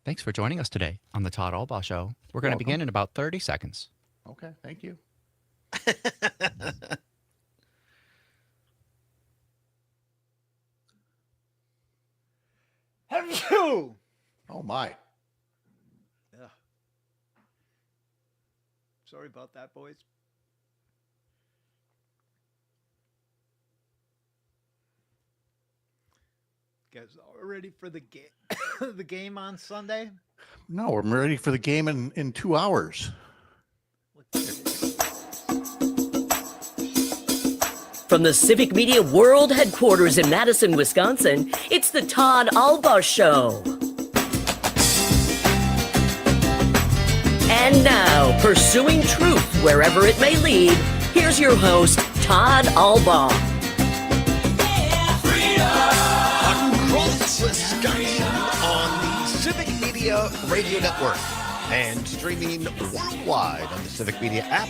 Thanks for joining us today on the Todd Allbaugh Show. We're going to begin in about 30 seconds. Okay, thank you. Oh, my. Yeah. Sorry about that, boys. You guys all ready for the game? The game on Sunday? No, I'm ready for the game in 2 hours. From the Civic Media World Headquarters in Madison, Wisconsin, it's the Todd Allbaugh Show. And now, pursuing truth wherever it may lead, here's your host, Todd Allbaugh. Across Wisconsin on the Civic Media Radio Network and streaming worldwide on the Civic Media app.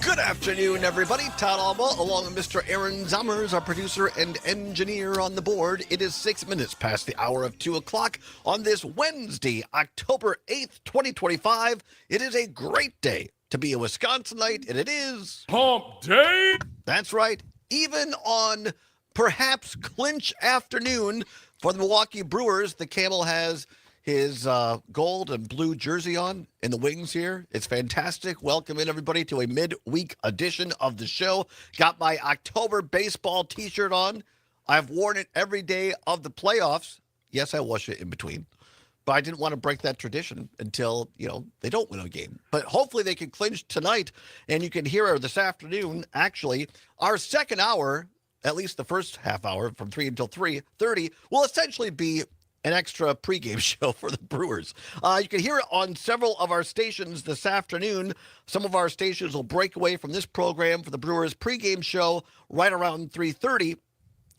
Good afternoon, everybody. Todd Allbaugh, along with Mr. Aaron Zummers, our producer and engineer on the board. It is 6 minutes past the hour of 2 o'clock on this Wednesday, October 8th, 2025. It is a great day to be a Wisconsinite, and it is Hump Day. That's right. Even on perhaps clinch afternoon for the Milwaukee Brewers, the Camel has his gold and blue jersey on in the wings here. It's fantastic. Welcome in, everybody, to a midweek edition of the show. Got my October baseball t-shirt on. I've worn it every day of the playoffs. Yes, I wash it in between. But I didn't want to break that tradition until, they don't win a game. But hopefully they can clinch tonight, and you can hear her this afternoon, actually. Our second hour, at least the first half hour, from 3 until 3:30, will essentially be an extra pregame show for the Brewers. You can hear it on several of our stations this afternoon. Some of our stations will break away from this program for the Brewers pregame show right around 3:30.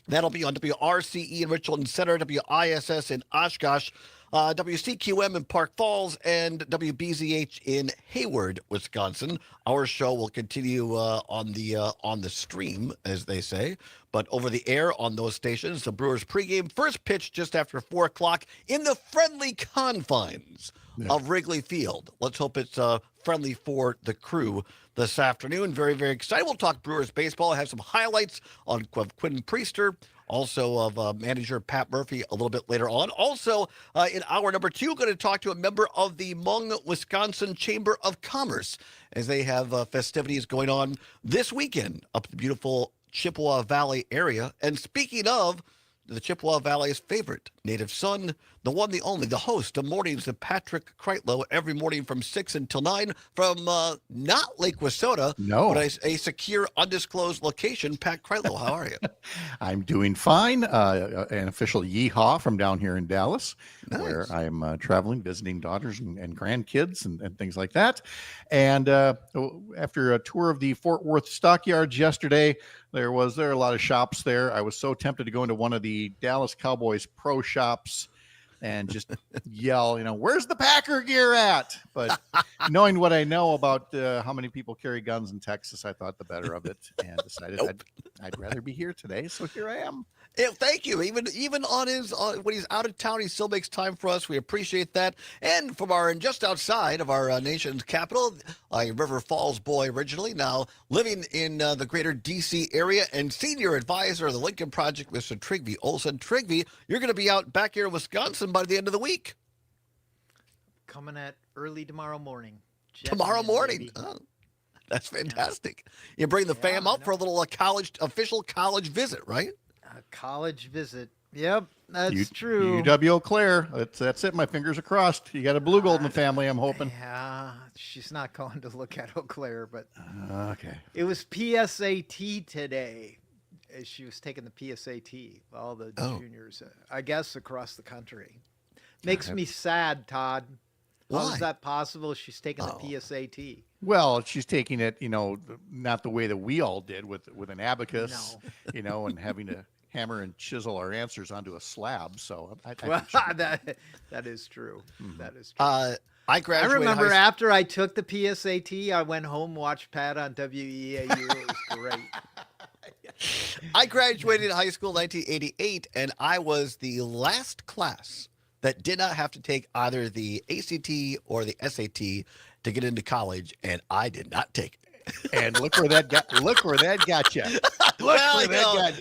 That'll be on WRCE in Richland Center, WISS in Oshkosh, WCQM in Park Falls, and WBZH in Hayward, Wisconsin. Our show will continue on the stream, as they say, but over the air on those stations. The Brewers pregame, first pitch just after 4 o'clock in the friendly confines of Wrigley Field. Let's hope it's friendly for the crew this afternoon. Very, very excited. We'll talk Brewers baseball. I have some highlights on Quinn Priester, also of manager Pat Murphy a little bit later on. Also, in hour number 2, going to talk to a member of the Hmong, Wisconsin Chamber of Commerce as they have festivities going on this weekend up the beautiful Chippewa Valley area. And speaking of the Chippewa Valley's favorite native son, the one, the only, the host of Mornings of Patrick Kreitlow every morning from 6 until 9 from not Lake Wissota, but a secure, undisclosed location. Pat Kreitlow, how are you? I'm doing fine. An official yeehaw from down here in Dallas, where I'm traveling, visiting daughters and grandkids and things like that. And after a tour of the Fort Worth stockyards yesterday, there are a lot of shops there. I was so tempted to go into one of the Dallas Cowboys pro shops and just yell, where's the Packer gear at? But knowing what I know about how many people carry guns in Texas, I thought the better of it and decided I'd rather be here today. So here I am. Yeah, thank you. Even on when he's out of town, he still makes time for us. We appreciate that. And from just outside of our nation's capital, a River Falls boy originally, now living in the greater D.C. area, and senior advisor of the Lincoln Project, Mr. Trygve Olsen. Trygve, you're going to be out back here in Wisconsin by the end of the week. Coming at early tomorrow morning. Tomorrow morning. Oh, that's fantastic. You bring the fam up for a little official college visit, right? A college visit. Yep, that's true. UW Eau Claire. That's it. My fingers are crossed. You got a blue gold in the family, I'm hoping. Yeah, she's not going to look at Eau Claire, but okay. It was PSAT today. She was taking the PSAT. All the juniors, I guess, across the country. Makes me sad, Todd. How is that possible? She's taking the PSAT. Well, she's taking it, not the way that we all did with an abacus, and having to hammer and chisel our answers onto a slab. So that is true. That is true. I graduated. I remember after I took the PSAT, I went home, watched Pat on WEAU. It was great. I graduated high school in 1988, and I was the last class that did not have to take either the ACT or the SAT to get into college, and I did not take it. And look where that got you. Look where that got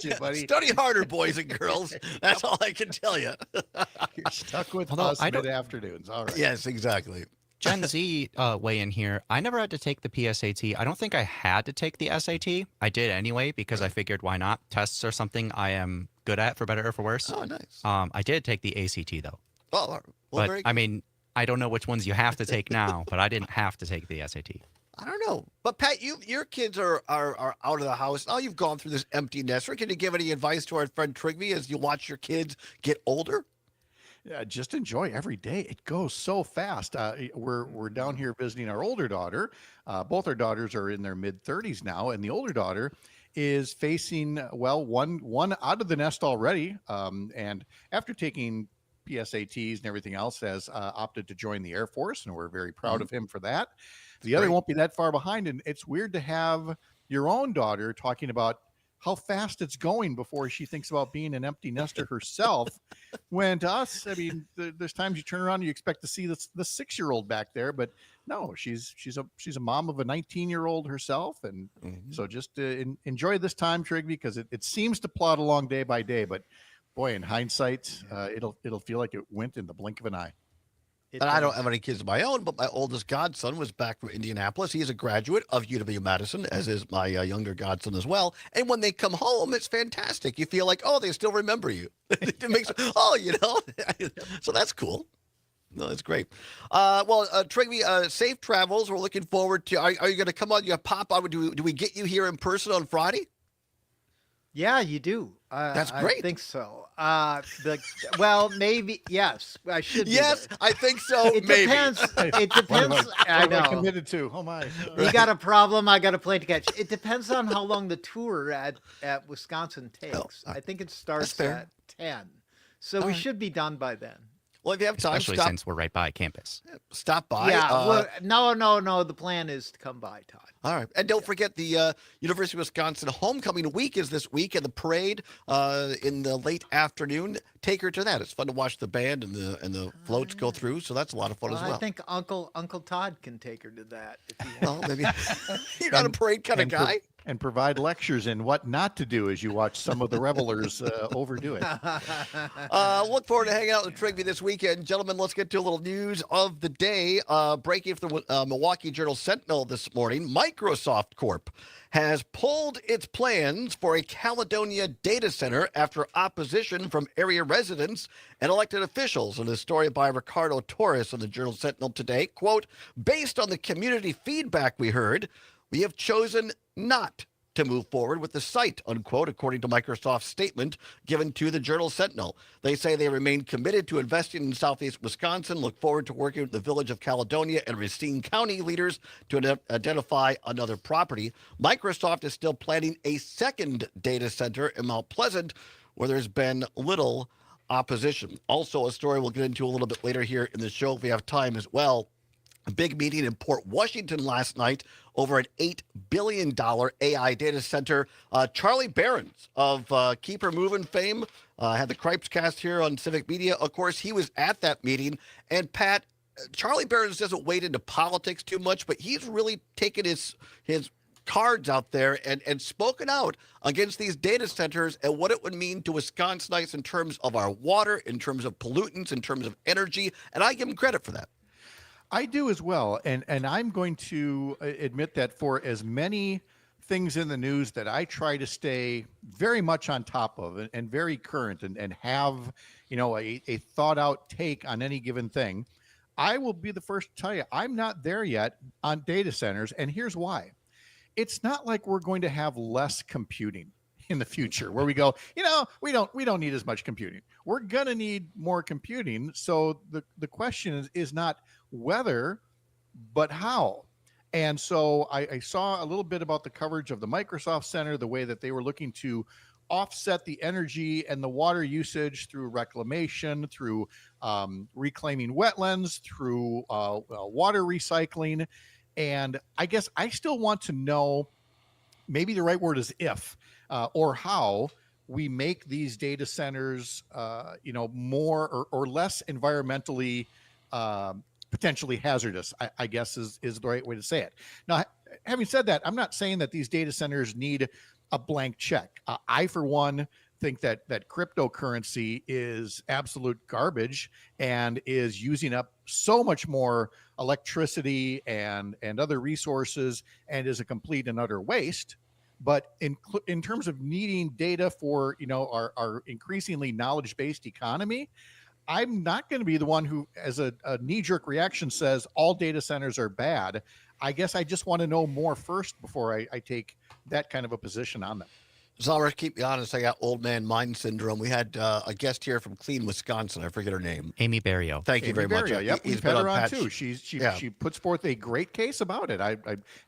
you, buddy. Study harder, boys and girls. That's all I can tell you. You're stuck with Although us I don't- mid-afternoons. All right. Yes, exactly. Gen Z weigh in here. I never had to take the PSAT. I don't think I had to take the SAT. I did anyway because I figured why not? Tests are something I am good at, for better or for worse. Oh, nice. I did take the ACT though. Oh, all right. Well, But very I good. mean, I don't know which ones you have to take now, but I didn't have to take the SAT. I don't know. But Pat, your kids are out of the house. Oh, you've gone through this empty nester. Can you give any advice to our friend Trigby as you watch your kids get older? Yeah, just enjoy every day. It goes so fast. We're down here visiting our older daughter. Both our daughters are in their mid-30s now, and the older daughter is facing one out of the nest already. And after taking PSATs and everything else, has opted to join the Air Force, and we're very proud of him for that. The other great. won't be that far behind, and it's weird to have your own daughter talking about how fast it's going before she thinks about being an empty nester herself. When to us, I mean, there's times you turn around and you expect to see the 6-year-old back there, but no, she's a mom of a 19-year-old herself, and so just enjoy this time, Trigby, because it seems to plod along day by day, but boy, in hindsight, it'll feel like it went in the blink of an eye. And I don't have any kids of my own, but my oldest godson was back from Indianapolis. He is a graduate of UW-Madison, as is my younger godson as well. And when they come home, it's fantastic. You feel like, oh, they still remember you. It makes, so that's cool. No, that's great. Trigby, safe travels. We're looking forward to. Are you going to come on? You pop on? Do we get you here in person on Friday? Yeah, you do. That's great. I think so. Maybe yes. I should. Be Yes, there. I think so. It maybe. depends. It What depends. am I what am I know. committed to? Oh my! You got a problem. I got a plane to catch. It depends on how long the tour at Wisconsin takes. I think it starts fair. at 10, so we should be done by then. Well, if you have time, Especially since we're right by campus. stop by. Yeah. No. The plan is to come by, Todd. All right. And don't forget the University of Wisconsin homecoming week is this week, and the parade in the late afternoon. Take her to that. It's fun to watch the band and the floats go through, so that's a lot of fun as well. I think Uncle Todd can take her to that. If he Well, maybe you're not a parade kind of guy. And provide lectures in what not to do as you watch some of the revelers overdo it. Look forward to hanging out with Trigby this weekend. Gentlemen, let's get to a little news of the day. Breaking from the Milwaukee Journal-Sentinel this morning, Microsoft Corp has pulled its plans for a Caledonia data center after opposition from area residents and elected officials. In a story by Ricardo Torres in the Journal-Sentinel today, quote, based on the community feedback we heard, we have chosen not to move forward with the site, unquote, according to Microsoft's statement given to the Journal-Sentinel. They say they remain committed to investing in Southeast Wisconsin, look forward to working with the Village of Caledonia and Racine County leaders to identify another property. Microsoft is still planning a second data center in Mount Pleasant, where there's been little opposition. Also, a story we'll get into a little bit later here in the show if we have time as well. A big meeting in Port Washington last night over an $8 billion AI data center. Charlie Behrens of Keep Her Moving fame had the Cripes cast here on Civic Media. Of course, he was at that meeting. And Pat, Charlie Behrens doesn't wade into politics too much, but he's really taken his cards out there and spoken out against these data centers and what it would mean to Wisconsinites in terms of our water, in terms of pollutants, in terms of energy. And I give him credit for that. I do as well, and I'm going to admit that for as many things in the news that I try to stay very much on top of and very current and have, a thought out take on any given thing, I will be the first to tell you I'm not there yet on data centers, and here's why. It's not like we're going to have less computing in the future where we go, we don't need as much computing. We're going to need more computing. So the question is not whether, but how. And so I saw a little bit about the coverage of the Microsoft Center, the way that they were looking to offset the energy and the water usage through reclamation, through reclaiming wetlands, through water recycling. And I guess I still want to know, maybe the right word is if, or how, we make these data centers, more or less environmentally potentially hazardous, I guess is the right way to say it. Now, having said that, I'm not saying that these data centers need a blank check. I, for one, think that cryptocurrency is absolute garbage and is using up so much more electricity and other resources and is a complete and utter waste. But in terms of needing data for our increasingly knowledge-based economy, I'm not going to be the one who, as a knee-jerk reaction, says all data centers are bad. I guess I just want to know more first before I take that kind of a position on them. Zara, keep me honest. I got old man mind syndrome. We had a guest here from Clean, Wisconsin. I forget her name. Amy Barrio. Thank you very much. Yep, He's we've been had her on Pat- too. She puts forth a great case about it. I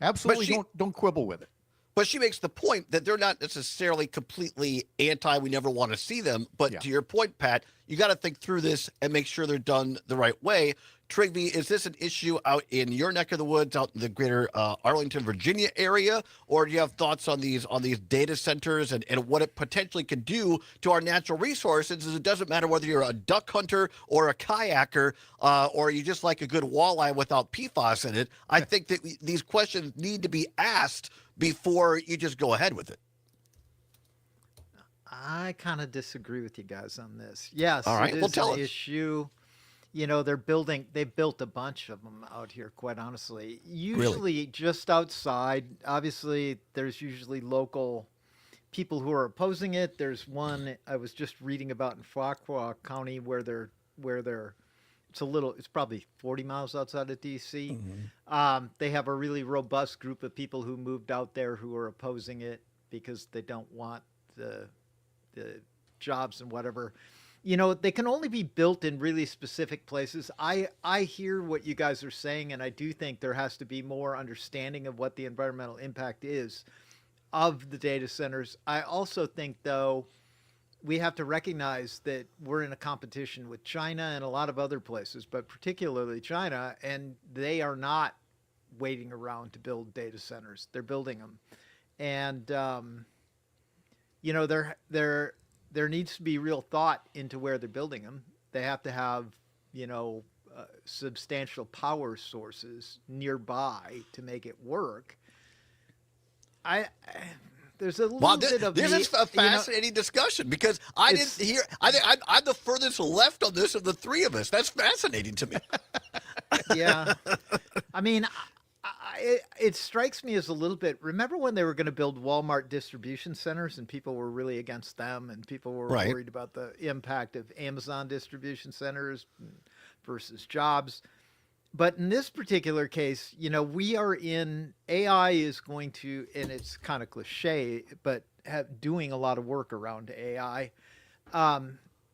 absolutely don't quibble with it. But she makes the point that they're not necessarily completely anti, we never want to see them. But to your point, Pat, you got to think through this and make sure they're done the right way. Trigby, is this an issue out in your neck of the woods, out in the greater Arlington, Virginia area? Or do you have thoughts on these data centers and what it potentially can do to our natural resources? It doesn't matter whether you're a duck hunter or a kayaker or you just like a good walleye without PFAS in it. I think that these questions need to be asked before you just go ahead with it. I kind of disagree with you guys on this. Yes, all right. it Well, is tell an us. issue. They built a bunch of them out here, quite honestly. Usually just outside. Obviously, there's usually local people who are opposing it. There's one I was just reading about in Fuqua County where it's probably 40 miles outside of DC. They have a really robust group of people who moved out there who are opposing it because they don't want the jobs and whatever. They can only be built in really specific places. I hear what you guys are saying, and I do think there has to be more understanding of what the environmental impact is of the data centers. I also think, though, we have to recognize that we're in a competition with China and a lot of other places, but particularly China, and they are not waiting around to build data centers. They're building them. And, there needs to be real thought into where they're building them. They have to have, substantial power sources nearby to make it work. There's a little bit of this is a fascinating discussion because I didn't hear. I think I'm the furthest left on this of the three of us. That's fascinating to me. Yeah, I mean, it strikes me as a little bit. Remember when they were going to build Walmart distribution centers and people were really against them, and people were worried about the impact of Amazon distribution centers versus jobs. But in this particular case, we are in AI is going to, and it's kind of cliche, but doing a lot of work around AI.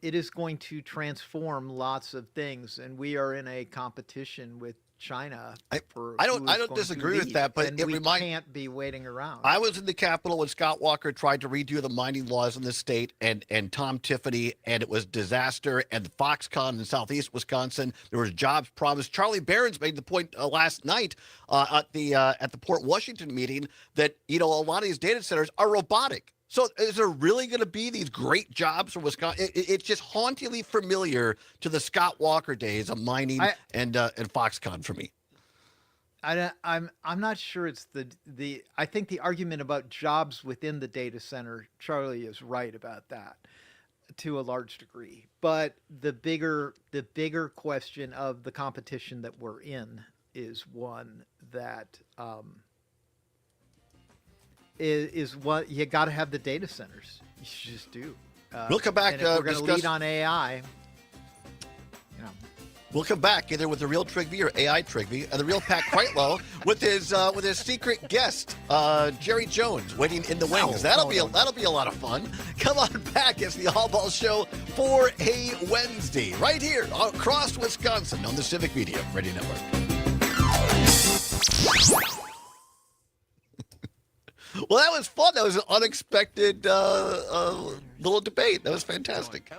It is going to transform lots of things, and we are in a competition with China. I don't disagree with that, but we can't be waiting around. I was in the Capitol when Scott Walker tried to redo the mining laws in the state, and Tom Tiffany, and it was disaster. And Foxconn in Southeast Wisconsin, there was jobs promised. Charlie Barron's made the point last night at the Port Washington meeting that a lot of these data centers are robotic. So is there really going to be these great jobs for Wisconsin? It's just hauntingly familiar to the Scott Walker days of mining and Foxconn for me. I'm not sure it's the I think the argument about jobs within the data center, Charlie is right about that to a large degree. But the bigger question of the competition that we're in is one that is what you got to have the data centers. You just do. We'll come back. And if we're going to lead on AI, We'll come back either with the real Trigby or AI Trigby, and the real Pat Quitlow with his secret guest, Jerry Jones, waiting in the wings. That'll be a lot of fun. Come on back. It's the Allbaugh Show for a Wednesday, right here across Wisconsin on the Civic Media Radio Network. Well, that was fun. That was an unexpected little debate. That was fantastic.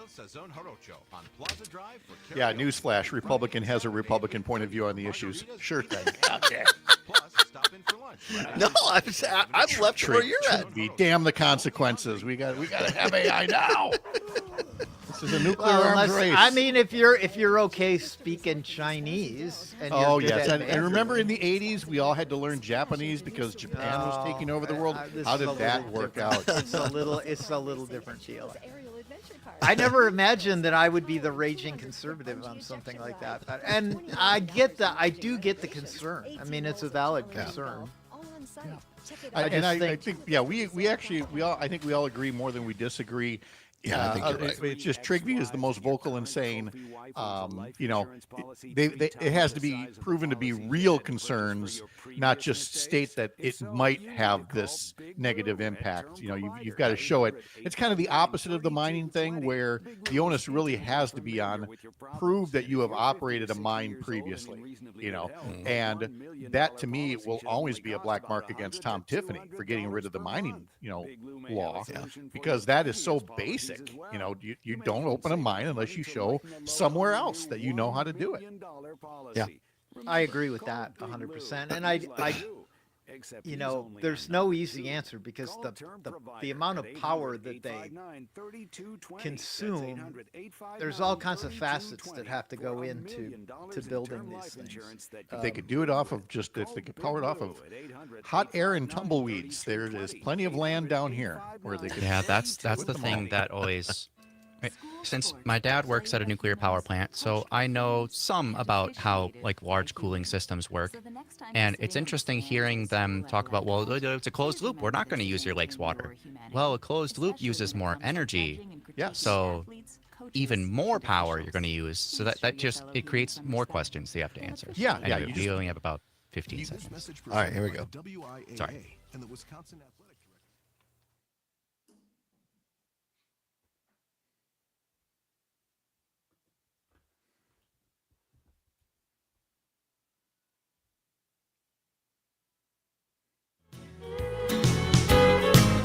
Yeah, newsflash. Republican has a Republican point of view on the issues. Sure thing. Okay. No, I'm left where you're at. Damn the consequences. We got to have AI now. This is a nuclear arms race. I mean, if you're okay speaking Chinese, and you're good at and remember in the 80s we all had to learn Japanese because Japan was taking over the world. How did that work out? It's a little different deal. I never imagined that I would be the raging conservative on something like that, and I do get the concern. I mean, it's a valid concern. I think I think we all agree more than we disagree. Yeah, I think you're right. It's just Trigby is the most vocal and saying, it has to be proven to be real concerns, not just state that it might have this negative impact. You've got to show it. It's kind of the opposite of the mining thing, where the onus really has to be on prove that you have operated a mine previously. And that to me will always be a black mark against Tom Tiffany for getting rid of the mining, law, because that is so basic. You don't open a mine unless you show somewhere else that you know how to do it. Yeah, I agree with that 100%. And I there's no easy answer, because the amount of power that they consume, there's all kinds of facets that have to go into building these things. If they could do it off of if they could power it off of hot air and tumbleweeds, there is plenty of land down here where they could. Yeah, that's the thing that always. Since my dad works at a nuclear power plant, so I know some about how large cooling systems work. And it's interesting hearing them talk about, well, it's a closed loop. We're not going to use your lake's water. Well, a closed loop uses more energy. Yeah. So even more power you're going to use. So that just, it creates more questions you have to answer. Yeah, anyway, we only have about 15 seconds. All right, here we go. Sorry. And the Wisconsin Athletic Director.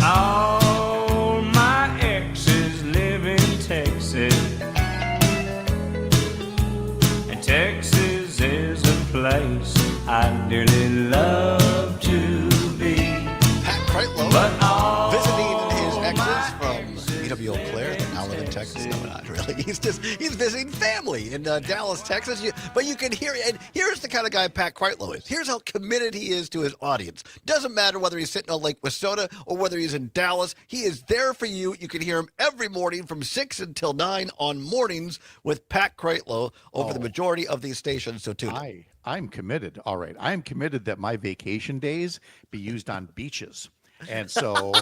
All my exes live in Texas, and Texas is a place I dearly love to be. Pat Kreitlow But all visiting his exes from BW Eau Claire, that now live in Texas. No, not really. He's visiting family in Dallas, Texas. But you can hear it. And here's the kind of guy Pat Kreitlow is. Here's how committed he is to his audience. Doesn't matter whether he's sitting on Lake Wissota or whether he's in Dallas. He is there for you. You can hear him every morning from 6 until 9 on Mornings with Pat Kreitlow over the majority of these stations. So tune in. I'm committed. All right. I'm committed that my vacation days be used on beaches. And so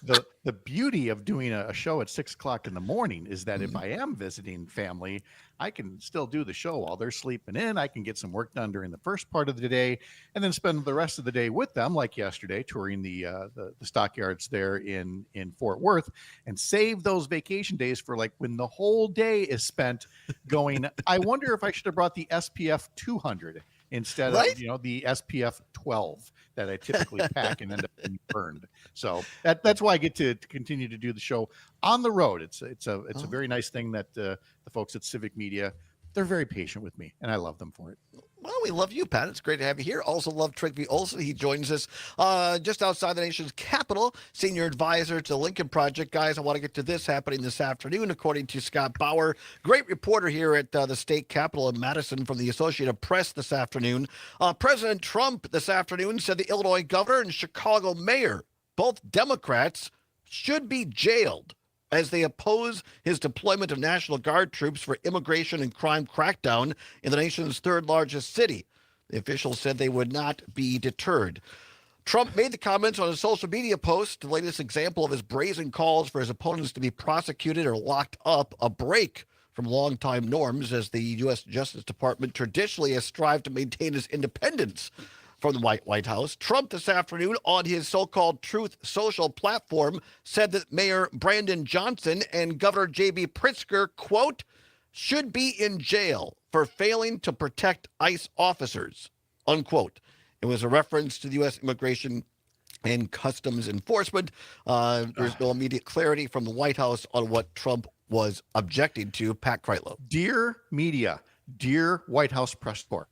the beauty of doing a show at 6 o'clock in the morning is that if I am visiting family, I can still do the show while they're sleeping in. I can get some work done during the first part of the day and then spend the rest of the day with them, like yesterday, touring the stockyards there in Fort Worth, and save those vacation days for when the whole day is spent going, I wonder if I should have brought the SPF 200 instead of the SPF 12 that I typically pack and end up being burned. So that's why I get to continue to do the show on the road. It's a very nice thing that the folks at Civic Media, they're very patient with me, and I love them for it. Well, we love you, Pat. It's great to have you here. Also love Trygve Olsen. He joins us just outside the nation's capital, senior advisor to the Lincoln Project. Guys, I want to get to this happening this afternoon, according to Scott Bauer, great reporter here at the state capitol in Madison from the Associated Press this afternoon. President Trump this afternoon said the Illinois governor and Chicago mayor, both Democrats, should be jailed as they oppose his deployment of National Guard troops for immigration and crime crackdown in the nation's third largest city. The officials said they would not be deterred. Trump made the comments on a social media post, the latest example of his brazen calls for his opponents to be prosecuted or locked up, a break from longtime norms as the U.S. Justice Department traditionally has strived to maintain its independence from the White House. Trump this afternoon on his so-called Truth Social platform said that Mayor Brandon Johnson and Governor J.B. Pritzker, quote, should be in jail for failing to protect ICE officers, unquote. It was a reference to the U.S. Immigration and Customs Enforcement. There's no immediate clarity from the White House on what Trump was objecting to. Pat Kreitlow. Dear media, dear White House press corps,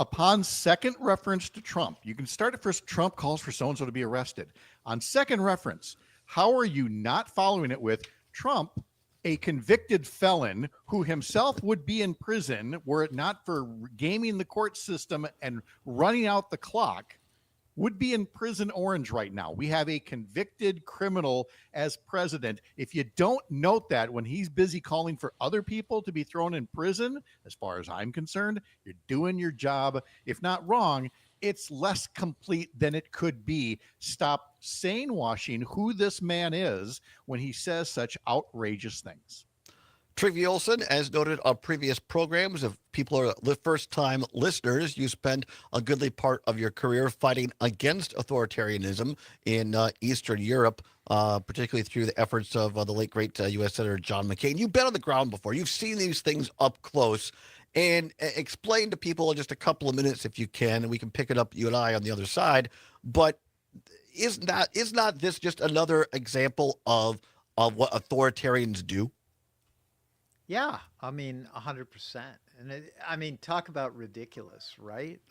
Upon second reference to Trump, you can start at first. Trump calls for so-and-so to be arrested. On second reference, how are you not following it with Trump, a convicted felon who himself would be in prison were it not for gaming the court system and running out the clock, would be in prison orange right now. We have a convicted criminal as president. If you don't note that when he's busy calling for other people to be thrown in prison, as far as I'm concerned, you're doing your job. If not wrong, it's less complete than it could be. Stop saying washing who this man is when he says such outrageous things. Trigby Olson, as noted on previous programs, if people are first-time listeners, you spend a goodly part of your career fighting against authoritarianism in Eastern Europe, particularly through the efforts of the late, great U.S. Senator John McCain. You've been on the ground before. You've seen these things up close. And explain to people in just a couple of minutes, if you can, and we can pick it up, you and I, on the other side. But is not this just another example of what authoritarians do? Yeah, I mean, 100%. And talk about ridiculous, right?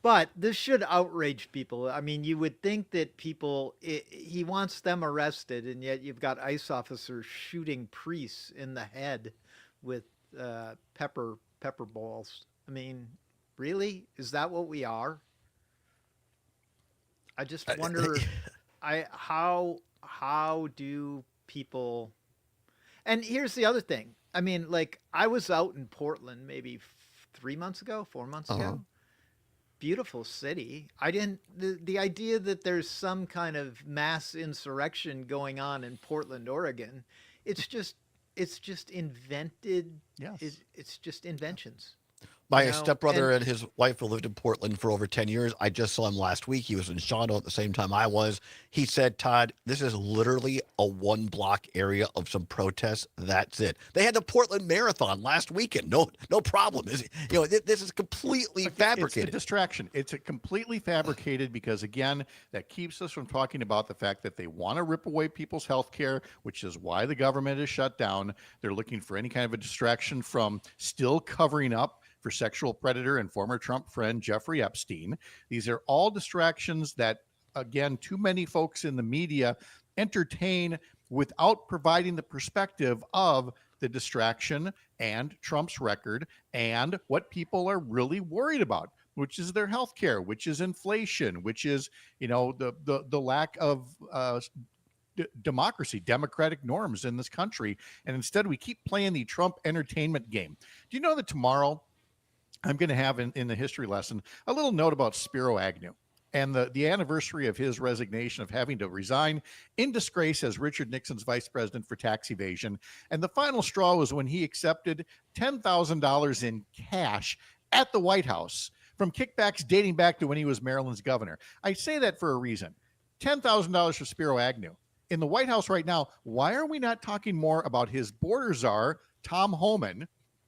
But this should outrage people. I mean, you would think that he wants them arrested, and yet you've got ICE officers shooting priests in the head with pepper balls. I mean, really? Is that what we are? I just wonder how do people. And here's the other thing. I mean, I was out in Portland maybe 4 months ago. Beautiful city. The idea that there's some kind of mass insurrection going on in Portland, Oregon, it's just invented. Yes. It's just inventions. My stepbrother and his wife who lived in Portland for over 10 years. I just saw him last week. He was in Shawano at the same time I was. He said, Todd, this is literally a 1-block area of some protests. That's it. They had the Portland Marathon last weekend. No problem. This is completely fabricated. It's a distraction. It's completely fabricated because, again, that keeps us from talking about the fact that they want to rip away people's health care, which is why the government is shut down. They're looking for any kind of a distraction from still covering up for sexual predator and former Trump friend Jeffrey Epstein. These are all distractions that, again, too many folks in the media entertain without providing the perspective of the distraction and Trump's record and what people are really worried about, which is their health care, which is inflation, which is, the lack of democracy, democratic norms in this country. And instead, we keep playing the Trump entertainment game. Do you know that tomorrow I'm going to have in the history lesson a little note about Spiro Agnew and the anniversary of his resignation, of having to resign in disgrace as Richard Nixon's vice president for tax evasion. And the final straw was when he accepted $10,000 in cash at the White House from kickbacks dating back to when he was Maryland's governor. I say that for a reason. $10,000 for Spiro Agnew. In the White House right now, why are we not talking more about his border czar, Tom Homan,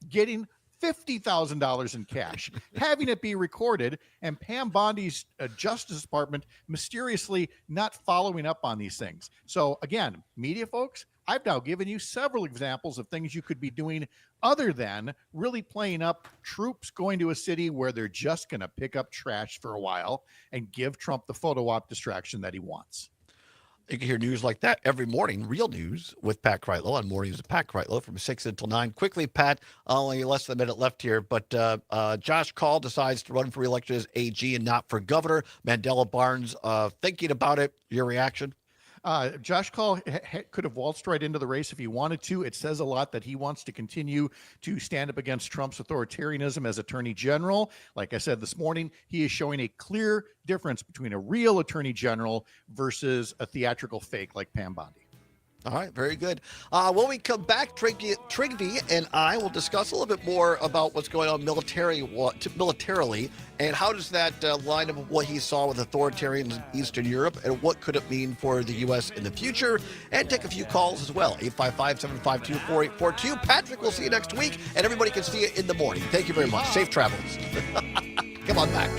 getting $50,000 in cash, having it be recorded, and Pam Bondi's Justice Department mysteriously not following up on these things? So again, media folks, I've now given you several examples of things you could be doing other than really playing up troops going to a city where they're just going to pick up trash for a while and give Trump the photo op distraction that he wants. You can hear news like that every morning, real news, with Pat Kreitlow on Mornings with Pat Kreitlow from 6 until 9. Quickly, Pat, only less than a minute left here, but Josh Kaul decides to run for re-election as AG and not for governor. Mandela Barnes thinking about it. Your reaction? Josh Kaul could have waltzed right into the race if he wanted to. It says a lot that he wants to continue to stand up against Trump's authoritarianism as attorney general. Like I said this morning, he is showing a clear difference between a real attorney general versus a theatrical fake like Pam Bondi. All right, very good. When we come back, Trigby and I will discuss a little bit more about what's going on militarily, and how does that line up with what he saw with authoritarians in Eastern Europe, and what could it mean for the U.S. in the future, and take a few calls as well. 855-752-4842. Patrick, we'll see you next week, and everybody can see you in the morning. Thank you very much. Safe travels. Come on back.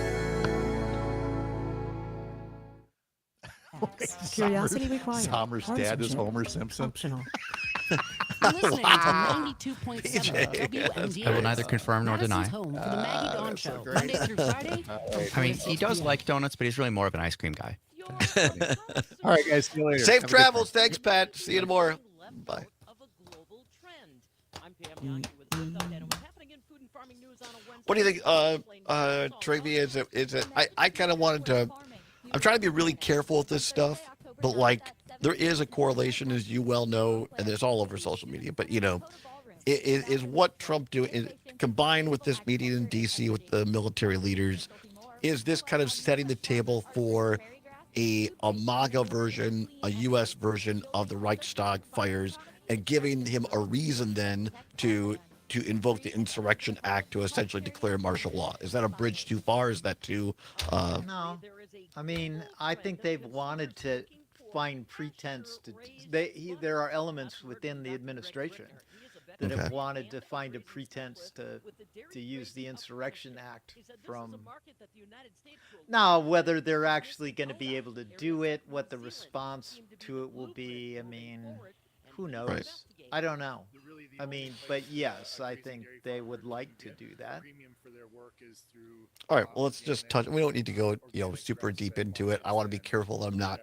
Curiosity required. Sommer's dad is Homer Simpson. Optional. You're listening to 92.7 WMDA. I will neither confirm nor deny. Madison's home for the Maggie Dawn that's so Show, great. Monday through Friday. I mean, he does like donuts, but he's really more of an ice cream guy. All right, guys. See you later. Safe Have a good travels. time. Thanks, Pat. See you tomorrow. Bye. What do you think, Trivia? Is it? I kind of wanted to. I'm trying to be really careful with this stuff, but like there is a correlation, as you well know, and it's all over social media. But you know, is what Trump doing combined with this meeting in D.C. with the military leaders? Is this kind of setting the table for a MAGA version, a U.S. version of the Reichstag fires, and giving him a reason then to invoke the Insurrection Act to essentially declare martial law? Is that a bridge too far? Is that too? No, I mean, I think they've wanted to find pretense to. There are elements within the administration that have wanted to find a pretense to use the Insurrection Act from. Now, whether they're actually going to be able to do it, what the response to it will be, I mean, who knows? Right. I don't know. I mean, but yes, I think they would like to do that. All right. Well, let's just touch. We don't need to go, super deep into it. I want to be careful that I'm not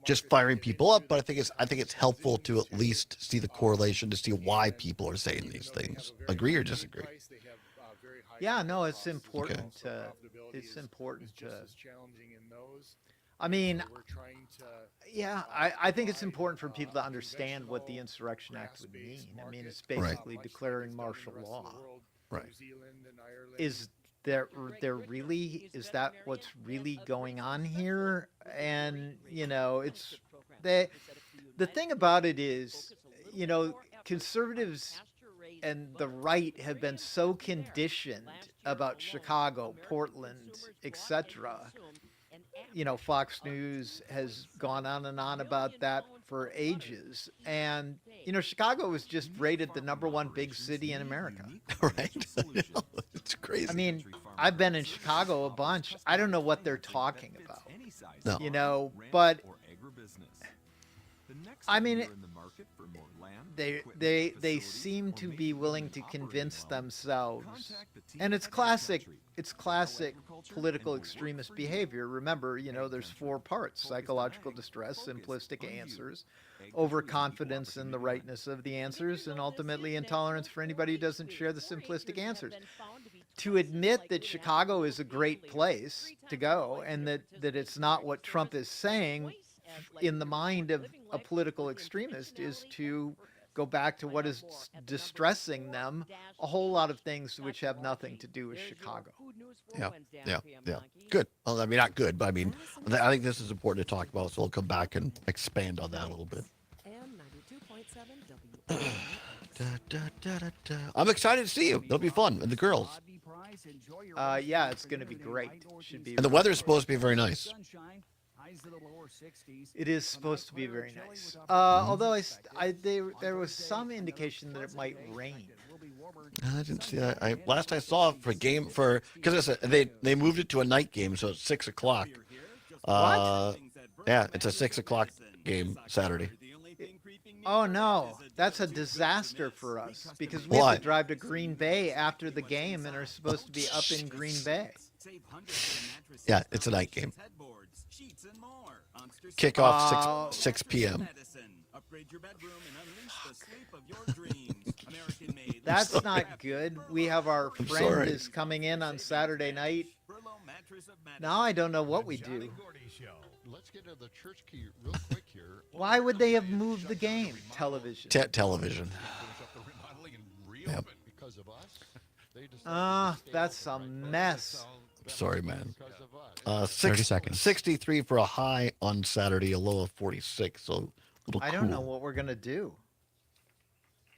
just firing people up, but I think it's helpful to at least see the correlation to see why people are saying these things. Agree or disagree? Yeah, no, it's important to. It's important to. I mean, yeah, I think it's important for people to understand what the Insurrection Act would mean. I mean, it's basically declaring martial law. Right. Is there really, is that what's really going on here? And, it's the thing about it is, conservatives and the right have been so conditioned about Chicago, Portland, etc. Fox News has gone on and on about that for ages. And, Chicago was just rated the #1 big city in America. Right. It's crazy. I mean, I've been in Chicago a bunch. I don't know what they're talking about. No. But I mean, they seem to be willing to convince themselves, and it's classic political extremist behavior. Remember, there's 4 parts: psychological distress, simplistic answers, overconfidence in the rightness of the answers, and ultimately intolerance for anybody who doesn't share the simplistic answers. To admit that Chicago is a great place to go and that it's not what Trump is saying in the mind of a political extremist is to go back to what is distressing them, a whole lot of things which have nothing to do with Chicago. Yeah. Good. Well, I mean, not good, but I mean, I think this is important to talk about, so we'll come back and expand on that a little bit. I'm excited to see you. It'll be fun. And the girls. Yeah, it's going to be great. Should be. And the weather's supposed to be very nice. It is supposed to be very nice. Although there was some indication that it might rain. I didn't see that. Last I saw because they moved it to a night game, so it's 6:00. What? Yeah, it's a 6:00 game Saturday. Oh no, that's a disaster for us because we Why? have to drive to Green Bay after the game and are supposed to be up in Green Bay. Yeah, it's a night game. Kickoff 6 p.m. That's not good. We have our friend sorry. is coming in on Saturday night. Now I don't know what we do. Let's get to the church key real quick here. Why would they have moved the game? Television. Television. Yep. That's a mess. Sorry, man. 30 seconds. 63 for a high on Saturday, a low of 46. So a little I don't know what we're gonna do.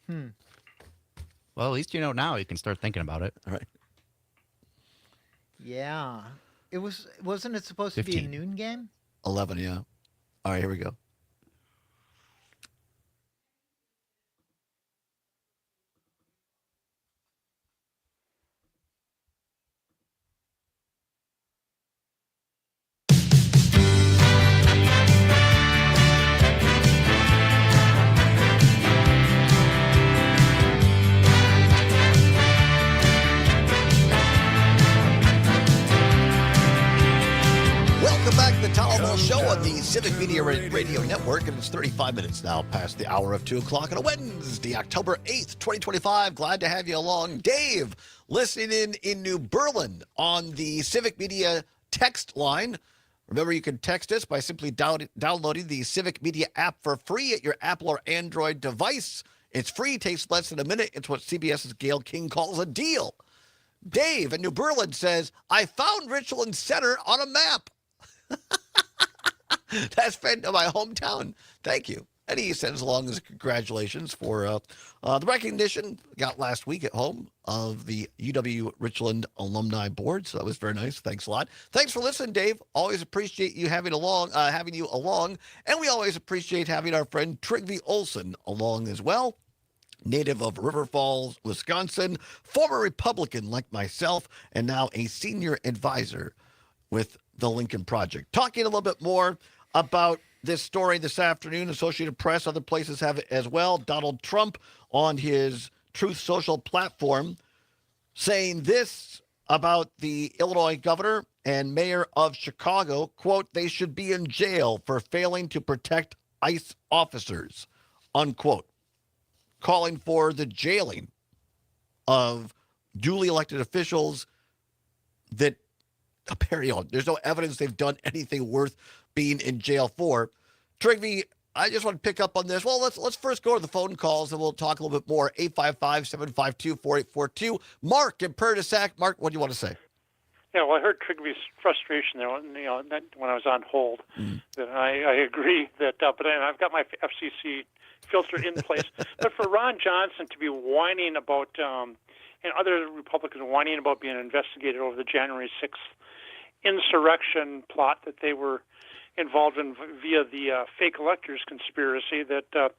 Well, at least you know now. You can start thinking about it. All right. Yeah. Wasn't it supposed to be a 15. noon game? 11, yeah. All right, here we go. Civic Media Radio Network, and it's 35 minutes now past the hour of 2 o'clock on a Wednesday, October 8th, 2025. Glad to have you along. Dave, listening in New Berlin on the Civic Media text line. Remember, you can text us by simply downloading the Civic Media app for free at your Apple or Android device. It's free, takes less than a minute. It's what CBS's Gail King calls a deal. Dave in New Berlin says, I found Richland Center on a map. That's been my hometown. Thank you. And he sends along his congratulations for the recognition got last week at home of the UW Richland Alumni Board. So that was very nice. Thanks a lot. Thanks for listening, Dave. Always appreciate you having you along. And we always appreciate having our friend Trygve Olsen along as well. Native of River Falls, Wisconsin, former Republican like myself, and now a senior advisor with the Lincoln Project. Talking a little bit more about this story this afternoon. Associated Press, other places have it as well. Donald Trump on his Truth Social platform saying this about the Illinois governor and mayor of Chicago, quote, they should be in jail for failing to protect ICE officers, unquote. Calling for the jailing of duly elected officials that apparently there's no evidence they've done anything worth being in jail for. Trygve, I just want to pick up on this. Well, let's first go to the phone calls and we'll talk a little bit more. 855-752-4842. Mark in Perdisac. Mark, what do you want to say? Yeah, well, I heard Trygve's frustration there when I was on hold. That I agree that, but I've got my FCC filter in place. But for Ron Johnson to be whining about, and other Republicans whining about being investigated over the January 6th insurrection plot that they were involved in via the fake electors conspiracy, that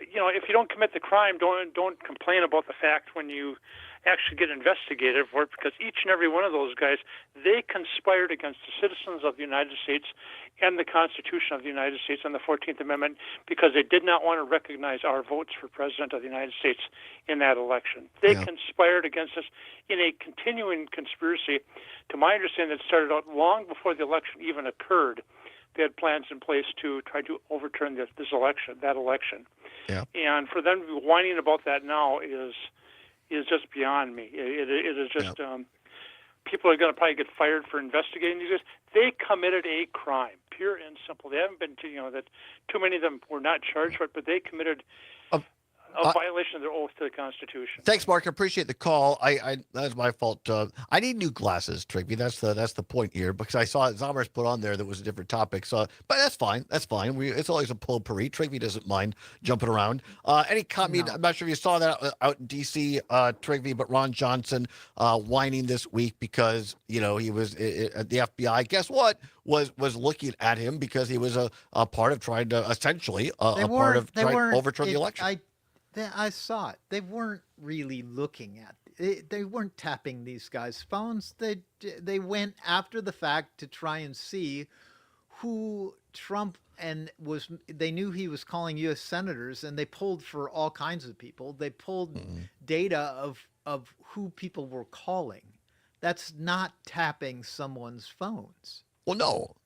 if you don't commit the crime, don't complain about the fact when you actually get investigated for it, because each and every one of those guys, they conspired against the citizens of the United States and the Constitution of the United States and the 14th Amendment because they did not want to recognize our votes for President of the United States in that election. They conspired against us in a continuing conspiracy. To my understanding, that started out long before the election even occurred. They had plans in place to try to overturn that election. Yeah. And for them to be whining about that now is just beyond me. It is just people are going to probably get fired for investigating these guys. They committed a crime, pure and simple. They haven't been that too many of them were not charged, but they committed a violation of their oath to the Constitution. Thanks, Mark. I appreciate the call. That's my fault. I need new glasses, Trygve. That's the point here, because I saw Zomers put on there that was a different topic. So, but that's fine. That's fine. It's always a potpourri. Trygve doesn't mind jumping around. Any comment? No. I'm not sure if you saw that out in D.C., Trygve, but Ron Johnson whining this week because he was at the FBI. Guess what? Was looking at him because he was a part of trying to essentially trying to overturn the election. I saw it. They weren't really looking at it. They weren't tapping these guys' phones. They went after the fact to try and see who Trump they knew he was calling U.S. senators, and they pulled for all kinds of people. They pulled data of who people were calling. That's not tapping someone's phones. Well, no.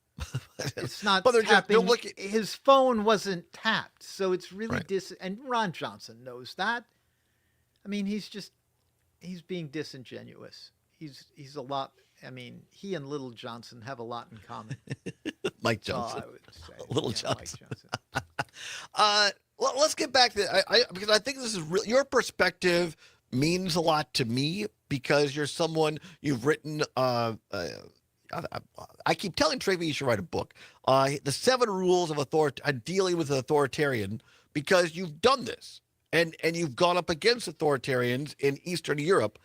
It's not but tapping. His phone wasn't tapped, so it's really and Ron Johnson knows that. I mean, he's being disingenuous. He's a lot. I mean, he and Little Johnson have a lot in common. Mike Johnson. I would say. Little Johnson. Mike Johnson. Let's get back to because I think this is real. Your perspective means a lot to me because you're someone you've written. I keep telling Trygve you should write a book. The 7 rules of dealing with an authoritarian, because you've done this and you've gone up against authoritarians in Eastern Europe.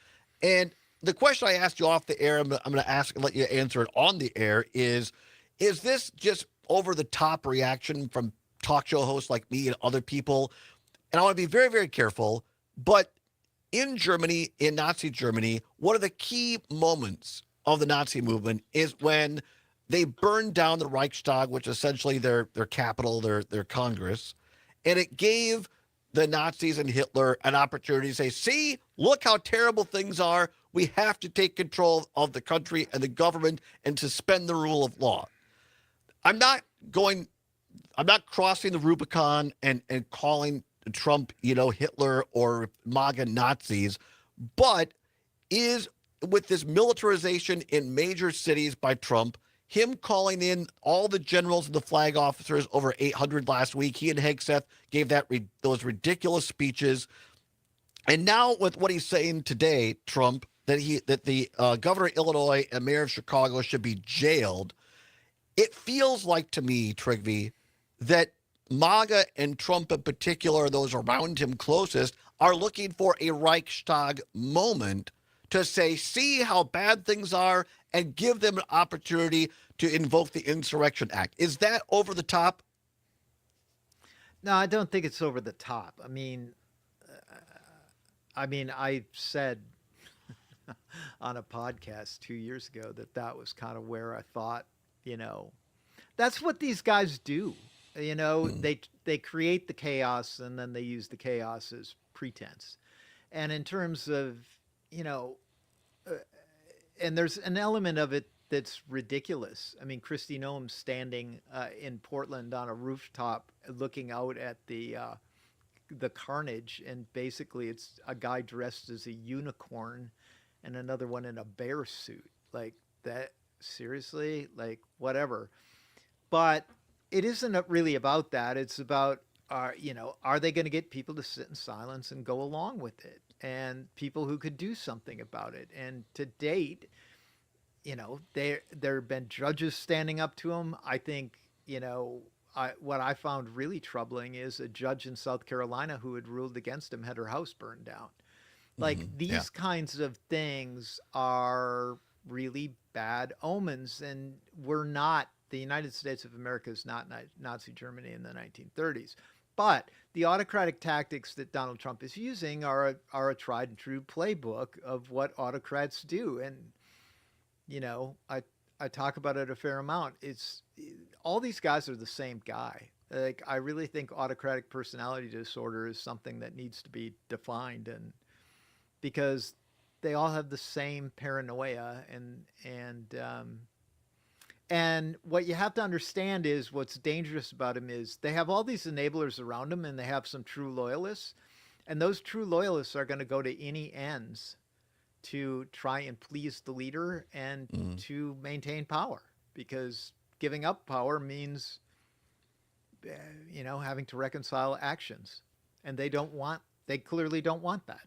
And the question I asked you off the air, I'm going to ask and let you answer it on the air, is this just over the top reaction from talk show hosts like me and other people? And I want to be very, very careful. But in Germany, in Nazi Germany, one of the key moments of the Nazi movement is when they burned down the Reichstag, which is essentially their capital, their Congress, and it gave the Nazis and Hitler an opportunity to say, see, look how terrible things are. We have to take control of the country and the government and suspend the rule of law. I'm not crossing the Rubicon and calling Trump, Hitler or MAGA Nazis, but is with this militarization in major cities by Trump, him calling in all the generals and the flag officers, over 800 last week. He and Hegseth gave those ridiculous speeches. And now with what he's saying today, Trump, that the governor of Illinois and mayor of Chicago should be jailed. It feels like to me, Trigby, that MAGA and Trump in particular, those around him closest, are looking for a Reichstag moment to say, see how bad things are, and give them an opportunity to invoke the Insurrection Act. Is that over the top? No, I don't think it's over the top. I mean, I said on a podcast 2 years ago that was kind of where I thought, that's what these guys do. They create the chaos and then they use the chaos as pretense. And in terms of, and there's an element of it that's ridiculous. I mean, Kristi Noem's standing in Portland on a rooftop looking out at the carnage, and basically it's a guy dressed as a unicorn and another one in a bear suit. Like that, seriously? Like, whatever. But it isn't really about that. It's about, are they going to get people to sit in silence and go along with it, and people who could do something about it? And to date, there have been judges standing up to him. I think, what I found really troubling is a judge in South Carolina who had ruled against him had her house burned down. Like, these kinds of things are really bad omens, and the United States of America is not Nazi Germany in the 1930s. But the autocratic tactics that Donald Trump is using are a tried and true playbook of what autocrats do. And, I talk about it a fair amount. It's all these guys are the same guy. Like, I really think autocratic personality disorder is something that needs to be defined, and because they all have the same paranoia, and what you have to understand is what's dangerous about them is they have all these enablers around them, and they have some true loyalists, and those true loyalists are going to go to any ends to try and please the leader and to maintain power, because giving up power means, having to reconcile actions, and they clearly don't want that.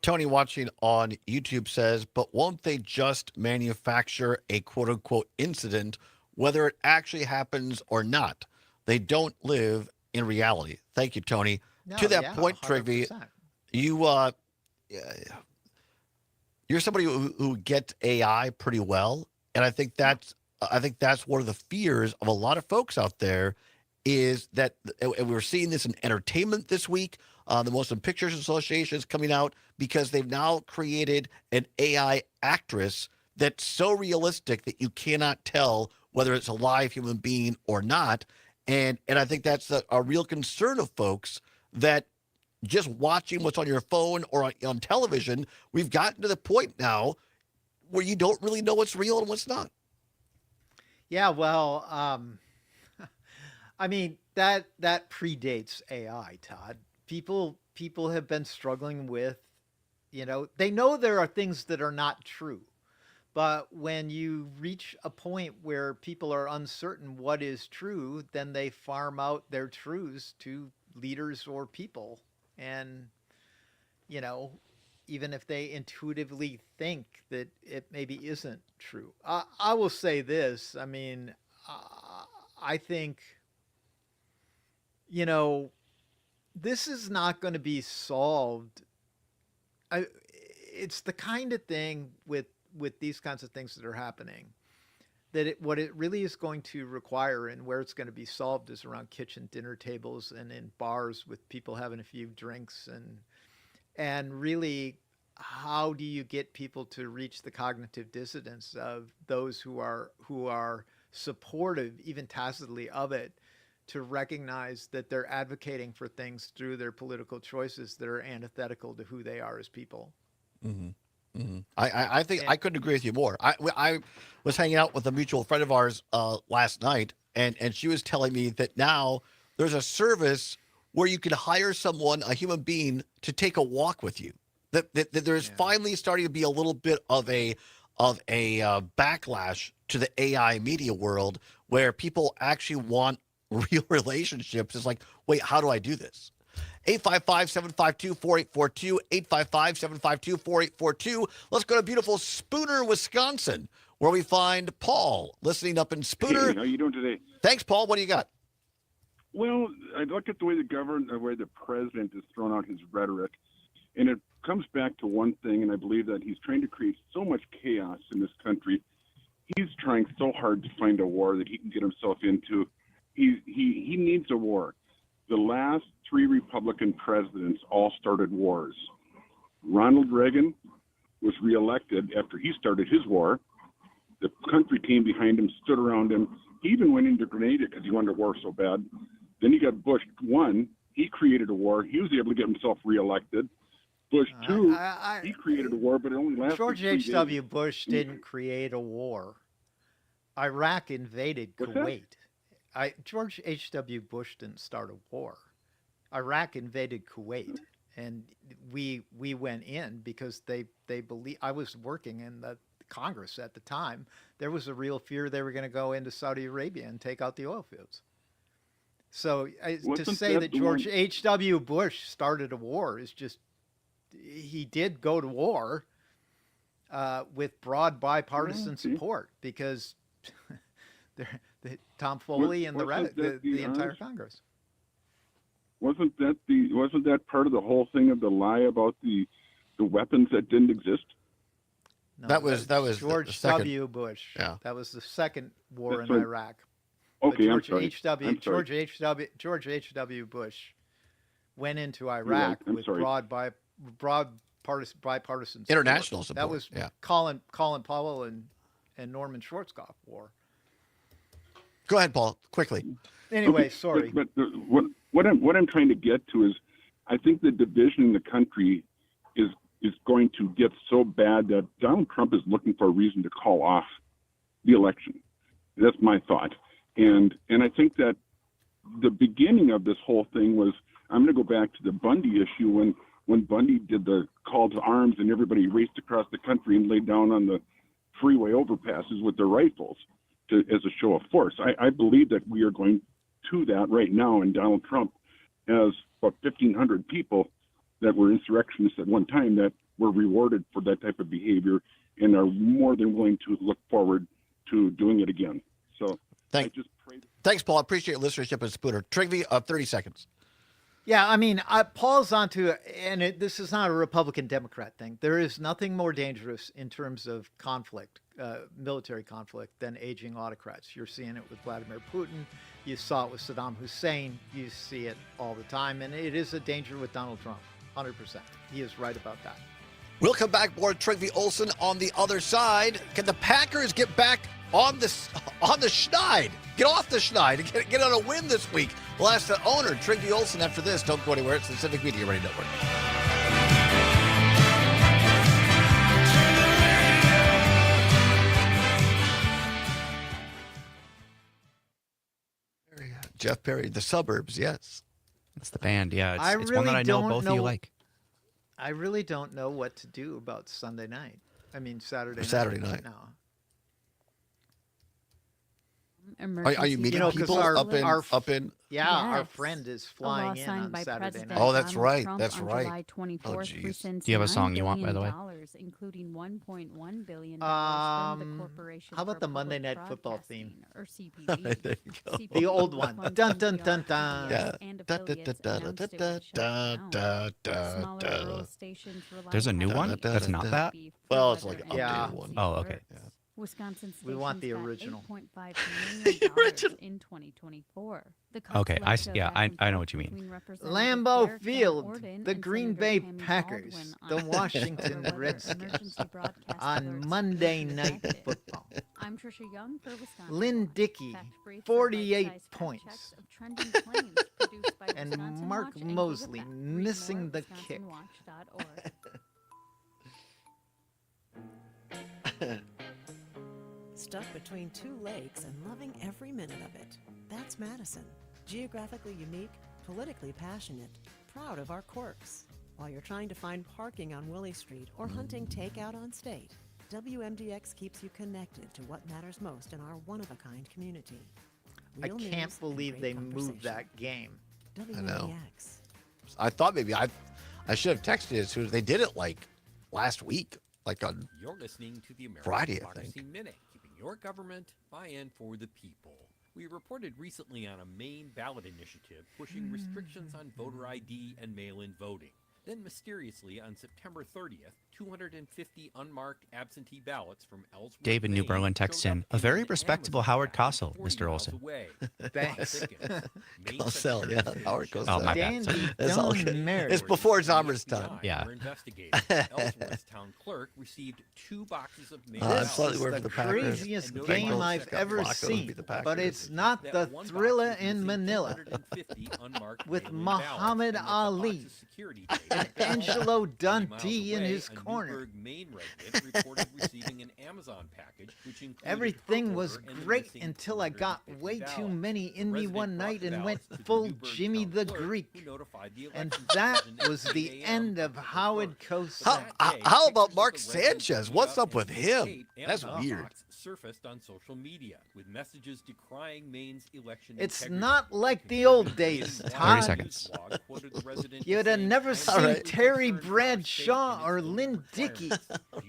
Tony watching on YouTube says, but won't they just manufacture a quote unquote incident, whether it actually happens or not? They don't live in reality. Thank you, Tony. No, To that yeah, point, 100%. Trigby, you're somebody who gets AI pretty well. And I think that's one of the fears of a lot of folks out there, is that, and we're seeing this in entertainment this week. The Motion Pictures Association is coming out because they've now created an AI actress that's so realistic that you cannot tell whether it's a live human being or not. And I think that's a real concern of folks, that just watching what's on your phone or on television, we've gotten to the point now where you don't really know what's real and what's not. Yeah, well, I mean, that predates AI, Todd. People have been struggling with, they know there are things that are not true. But when you reach a point where people are uncertain what is true, then they farm out their truths to leaders or people. And, even if they intuitively think that it maybe isn't true. I will say this. I mean, I think, this is not going to be solved. It's the kind of thing with these kinds of things that are happening, that what it really is going to require, and where it's going to be solved, is around kitchen dinner tables and in bars with people having a few drinks, and really, how do you get people to reach the cognitive dissonance of those who are supportive, even tacitly, of it, to recognize that they're advocating for things through their political choices that are antithetical to who they are as people. Mm-hmm. I think I couldn't agree with you more. I was hanging out with a mutual friend of ours last night, and she was telling me that now there's a service where you can hire someone, a human being, to take a walk with you. That there's finally starting to be a little bit of a backlash to the AI media world where people actually want real relationships. It's like, wait, how do I do this? 855-752-4842, 855-752-4842. Let's go to beautiful Spooner, Wisconsin, where we find Paul listening up in Spooner. Hey, how you doing today? Thanks, Paul. What do you got? Well, I look at the way the way the president has thrown out his rhetoric, and it comes back to one thing, and I believe that he's trying to create so much chaos in this country. He's trying so hard to find a war that he can get himself into. He needs a war. The last 3 Republican presidents all started wars. Ronald Reagan was reelected after he started his war. The country came behind him, stood around him. He even went into Grenada because he wanted a war so bad. Then you got Bush 1. He created a war. He was able to get himself reelected. Bush 2, he created a war, but it only lasted George 3 days. H.W. Bush didn't create a war. Iraq invaded What's Kuwait. George H.W. Bush didn't start a war. Iraq invaded Kuwait, and we went in because they believe. I was working in the Congress at the time. There was a real fear they were going to go into Saudi Arabia and take out the oil fields. So to say that George H.W. Bush started a war is just, he did go to war with broad bipartisan support because Tom Foley and the entire Congress. Wasn't that part of the whole thing of the lie about the weapons that didn't exist? No, that was George W. Bush. Yeah. That was the second war That's in right. Iraq. Okay, George I'm sorry. George H.W. Bush went into Iraq with bipartisan support. International support. That was Colin Powell and Norman Schwarzkopf war. Go ahead, Paul, quickly. Anyway, Okay, sorry. But what I'm trying to get to is, I think the division in the country is going to get so bad that Donald Trump is looking for a reason to call off the election. That's my thought. And I think that the beginning of this whole thing was, I'm going to go back to the Bundy issue when Bundy did the call to arms and everybody raced across the country and laid down on the freeway overpasses with their rifles as a show of force. I believe that we are going to that right now, and Donald Trump has about 1,500 people that were insurrectionists at one time that were rewarded for that type of behavior and are more than willing to look forward to doing it again. So Thanks, Paul. I appreciate your listenership and Spooner. Trigby, 30 seconds. Yeah, I mean, Paul's onto, and this is not a Republican-Democrat thing. There is nothing more dangerous in terms of conflict, military conflict, than aging autocrats. You're seeing it with Vladimir Putin. You saw it with Saddam Hussein. You see it all the time, and it is a danger with Donald Trump, 100%. He is right about that. We'll come back more Trigby Olson on the other side. Can the Packers get back on the schneid? Get off the schneid and get on a win this week. We'll ask the owner, Trigby Olson, after this. Don't go anywhere. It's the Civic Media Radio Network. Jeff Perry, The Suburbs, yes. That's the band, yeah. It's I one that really I know don't both of you know- like. I really don't know what to do about Sunday night. I mean, Saturday night. now. Are you meeting people up in? Yeah, our Yes. friend is A law flying in signed on by Saturday President night. Oh, that's Donald right. Trump That's on right. July 24th geez. presents Do you have a song you $9 want, by the way? billion, including $1.1 billion from the Corporation How about for the Monday Public Night Football theme? Broadcasting, or CPB. There you go. CPB The old one. funds Dun, dun, NPR, dun, dun. PBS, Yeah. and Da, da, affiliates da, da, announced da, it would da, shut down. da, da, Smaller da. rural stations rely There's a new heavily one? on That's not that? CPB for Well, it's weather like and Yeah. emergency Oh, okay. alerts. Wisconsin We want the stations got original. $8.5 million original. in 2024. The Okay, conflict of yeah, back and I know forth what you mean. between Representative Lambeau Derek Van Field, Orden the and Green Senator Bay Tammy Packers, Baldwin the on Washington weather Redskins emergency broadcast on alerts Monday were Night effective. Football. I'm Trisha Young for Wisconsin. Lynn Watch. Dickey, Fact briefs are 48 bite-sized fact points. checks of trending claims produced by And Wisconsin Mark Watch and Mosley GigaFact. Read more missing at the kick. wisconsinwatch.org. Stuck between two lakes and loving every minute of it. That's Madison. Geographically unique, politically passionate, proud of our quirks. While you're trying to find parking on Willie Street or hunting takeout on State, WMDX keeps you connected to what matters most in our one-of-a-kind community. I Real can't news and believe great they moved conversation. that game. WMDX. I thought maybe I should have texted as soon as they did it like last week, like on You're listening to the American Friday, I Democracy think. Minute, keeping your government by and for the people. We reported recently on a Maine ballot initiative pushing restrictions on voter ID and mail-in voting. Then mysteriously, on September 30th, 250 unmarked absentee ballots from Ellsworth, David New Maine Berlin texts showed up in, a very an respectable Amazon Howard package Cosell, 40 Mr. miles Olson. away. Thanks. Maine Cosell, Secretary yeah, of State Howard Michelle Cosell. Oh, my bad. Dandy It's all good. Mary. It's before Zomer's FBI time. Yeah. were investigating. Ellsworth's town clerk received 2 boxes of mail I'm This slightly is worried the for the Packers. craziest And game Bengals I've got ever Flacco to seen, beat the Packers. but it's not That the one box Thriller was in missing Manila 250 unmarked with mail-in ballots, Muhammad and that the Ali box's security tape and was found Angelo 30 miles Dundee in away. his A corner. Newburgh, Maine resident reported receiving an Amazon package which included Everything her was order and the great missing until I got 250 way too ballots. many The in me resident one brought night the and went ballots to the full Newburgh Jimmy town the clerk, Greek. who notified the And election that division at was the 3 a.m. end of October Howard 1st. Cosell. How about Mark Sanchez? What's up with him? That's weird. Surfaced on social media with messages decrying Maine's election. It's integrity. not like the old days, 30 Todd. seconds. You'd have never seen right. Terry Bradshaw or Lynn Dickey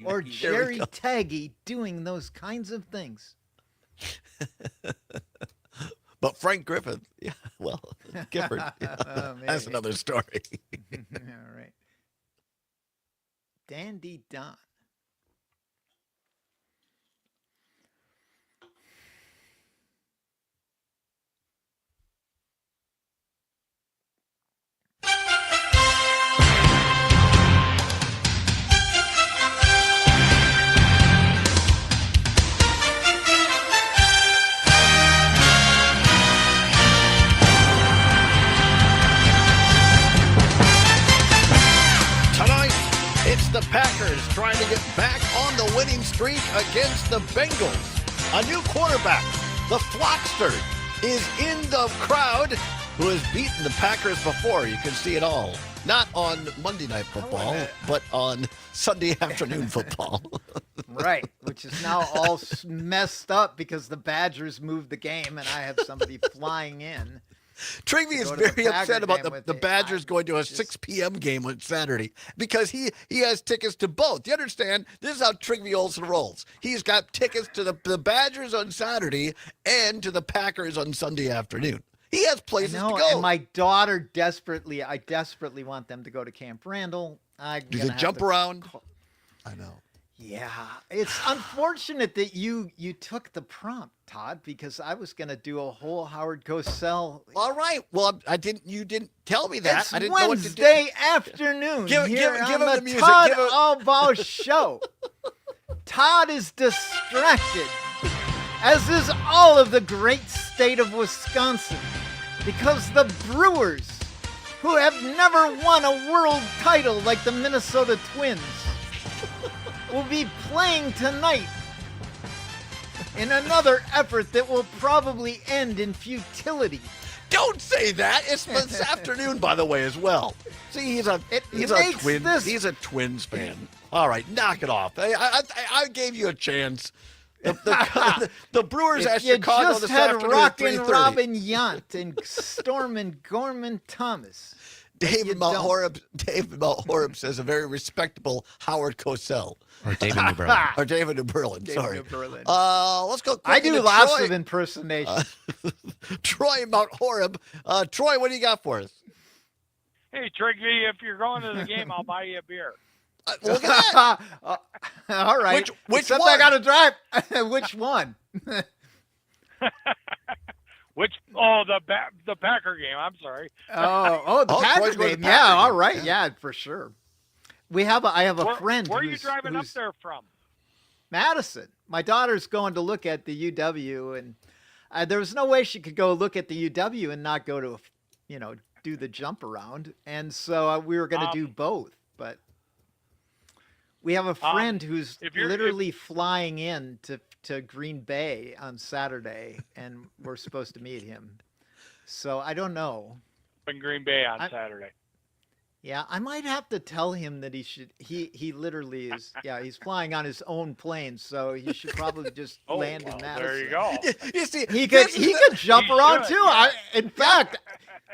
or Jerry Taggy doing those kinds of things. But Frank Griffin, yeah, well, Gifford, yeah, that's maybe. another story. All right. Dandy Don. Tonight, it's the Packers trying to get back on the winning streak against the Bengals. A new quarterback, the Flockster, is in the crowd, who has beaten the Packers before. You can see it all. Not on Monday Night Football, but on Sunday afternoon football. Right, which is now all messed up because the Badgers moved the game and I have somebody flying in. Trigby is go to the very Packer upset about game with the it. Badgers going to a just- 6 p.m. game on Saturday because he has tickets to both. You understand? This is how Trigby Olsen rolls. He's got tickets to the Badgers on Saturday and to the Packers on Sunday afternoon. He has places No, to go. and my daughter I desperately want them to go to Camp Randall. Do they jump around? I know. Yeah, it's unfortunate that you took the prompt, Todd, because I was going to do a whole Howard Cosell. All right. Well, you didn't tell me that. It's I didn't know what to do. Wednesday afternoon Give here him on the the music. Todd Give him- Allbaugh show. Todd is distracted, as is all of the great state of Wisconsin, because the Brewers, who have never won a world title like the Minnesota Twins, will be playing tonight in another effort that will probably end in futility. Don't say that. It's this afternoon, by the way, as well. See, he's a makes twin. this- He's a Twins fan. All right, knock it off. I gave you a chance. The Brewers If at you Chicago just this had afternoon at Rockin' 3:30. Robin Yount and Stormin' Gorman Thomas. David Mount Horeb says a very respectable Howard Cosell. Or David New Berlin. Or David New Berlin, David sorry. New Berlin. Let's go I quick do into lots Troy. of impersonations. Troy Mount Horeb. Troy, what do you got for us? Hey, Trigby, if you're going to the game, I'll buy you a beer. Look at that. All right. Which Except one? I got to drive. Which one? The Packer game. I'm sorry. The Oh, Packer Troy's going to game. the Yeah, Packer all game. right. Yeah, for sure. I have a friend. Where are you who's- driving up who's there from? Madison. My daughter's going to look at the UW, and there was no way she could go look at the UW and not go to, do the jump around. And so we were going to do both, but We have a friend who's if you're- literally flying in to Green Bay on Saturday, and we're supposed to meet him. So I don't know. In Green Bay on Saturday. Yeah, I might have to tell him that he literally is, he's flying on his own plane, so he should probably just land in Madison. There you go. You see, He could jump He around should, too. yeah. In fact,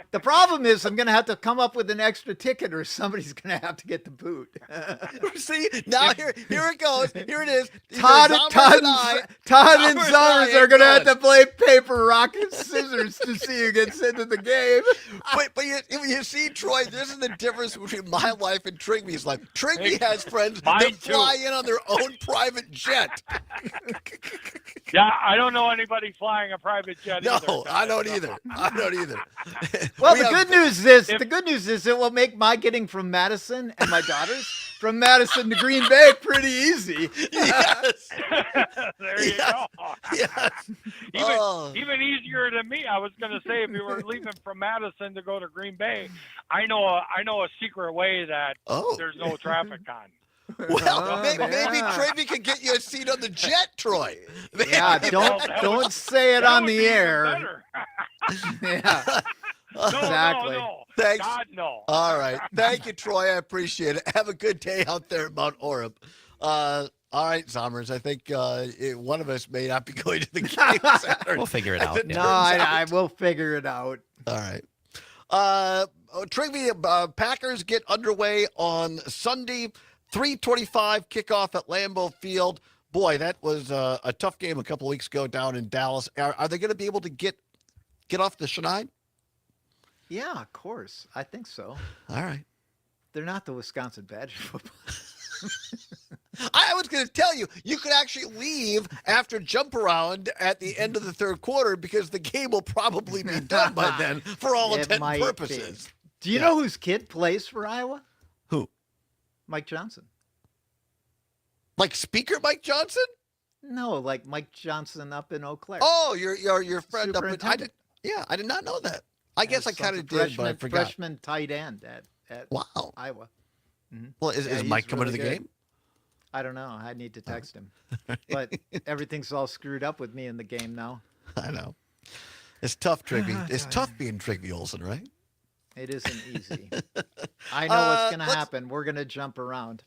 the problem is I'm going to have to come up with an extra ticket, or somebody's going to have to get the boot. See, now here it goes. Here it is. Todd Zombers and Zombers are going to have good. to play paper, rock, and scissors to see who gets into the game. But you see, Troy, this is the difference between my life and Trigby's life. Trigby has friends Mine that too. fly in on their own private jet. Yeah, I don't know anybody flying a private jet either. No, I don't either. I don't either. Well, We the have- good news is it will make my getting from Madison and my daughters from Madison to Green Bay pretty easy. Yes. There you go. Yes. Even easier than me. I was going to say, if you were leaving from Madison to go to Green Bay, I know a secret way that there's no traffic on. Well, maybe Trigby can get you a seat on the jet, Troy. Yeah, don't say it on the air. Yeah. Exactly. No. Thanks. God, no. All right. Thank you, Troy. I appreciate it. Have a good day out there at Mount Orem. All right, Zombers. I think one of us may not be going to the game Saturday. We'll figure it out. No, I will figure it out. All right. Trigby, Packers get underway on Sunday. 3:25 kickoff at Lambeau Field. Boy, that was a tough game a couple of weeks ago down in Dallas. Are they going to be able to get off the schneid? Yeah, of course. I think so. All right. They're not the Wisconsin Badger football. I was going to tell you, you could actually leave after jump around at the end of the third quarter because the game will probably be done by then for all It intents and might purposes. be. Do you know whose kid plays for Iowa? Who? Mike Johnson. Like Speaker Mike Johnson? No, like Mike Johnson up in Eau Claire. Oh, your friend up in Superintendent. I did not know that. I guess I kind of did, but I forgot. Freshman tight end at Wow. Iowa. Well, is he's Mike coming to really the good. game? I don't know. I need to text him. But everything's all screwed up with me in the game now. I know. It's tough, Trigby. It's tough being Trigby Olsen, right? It isn't easy. I know what's going to happen. We're going to jump around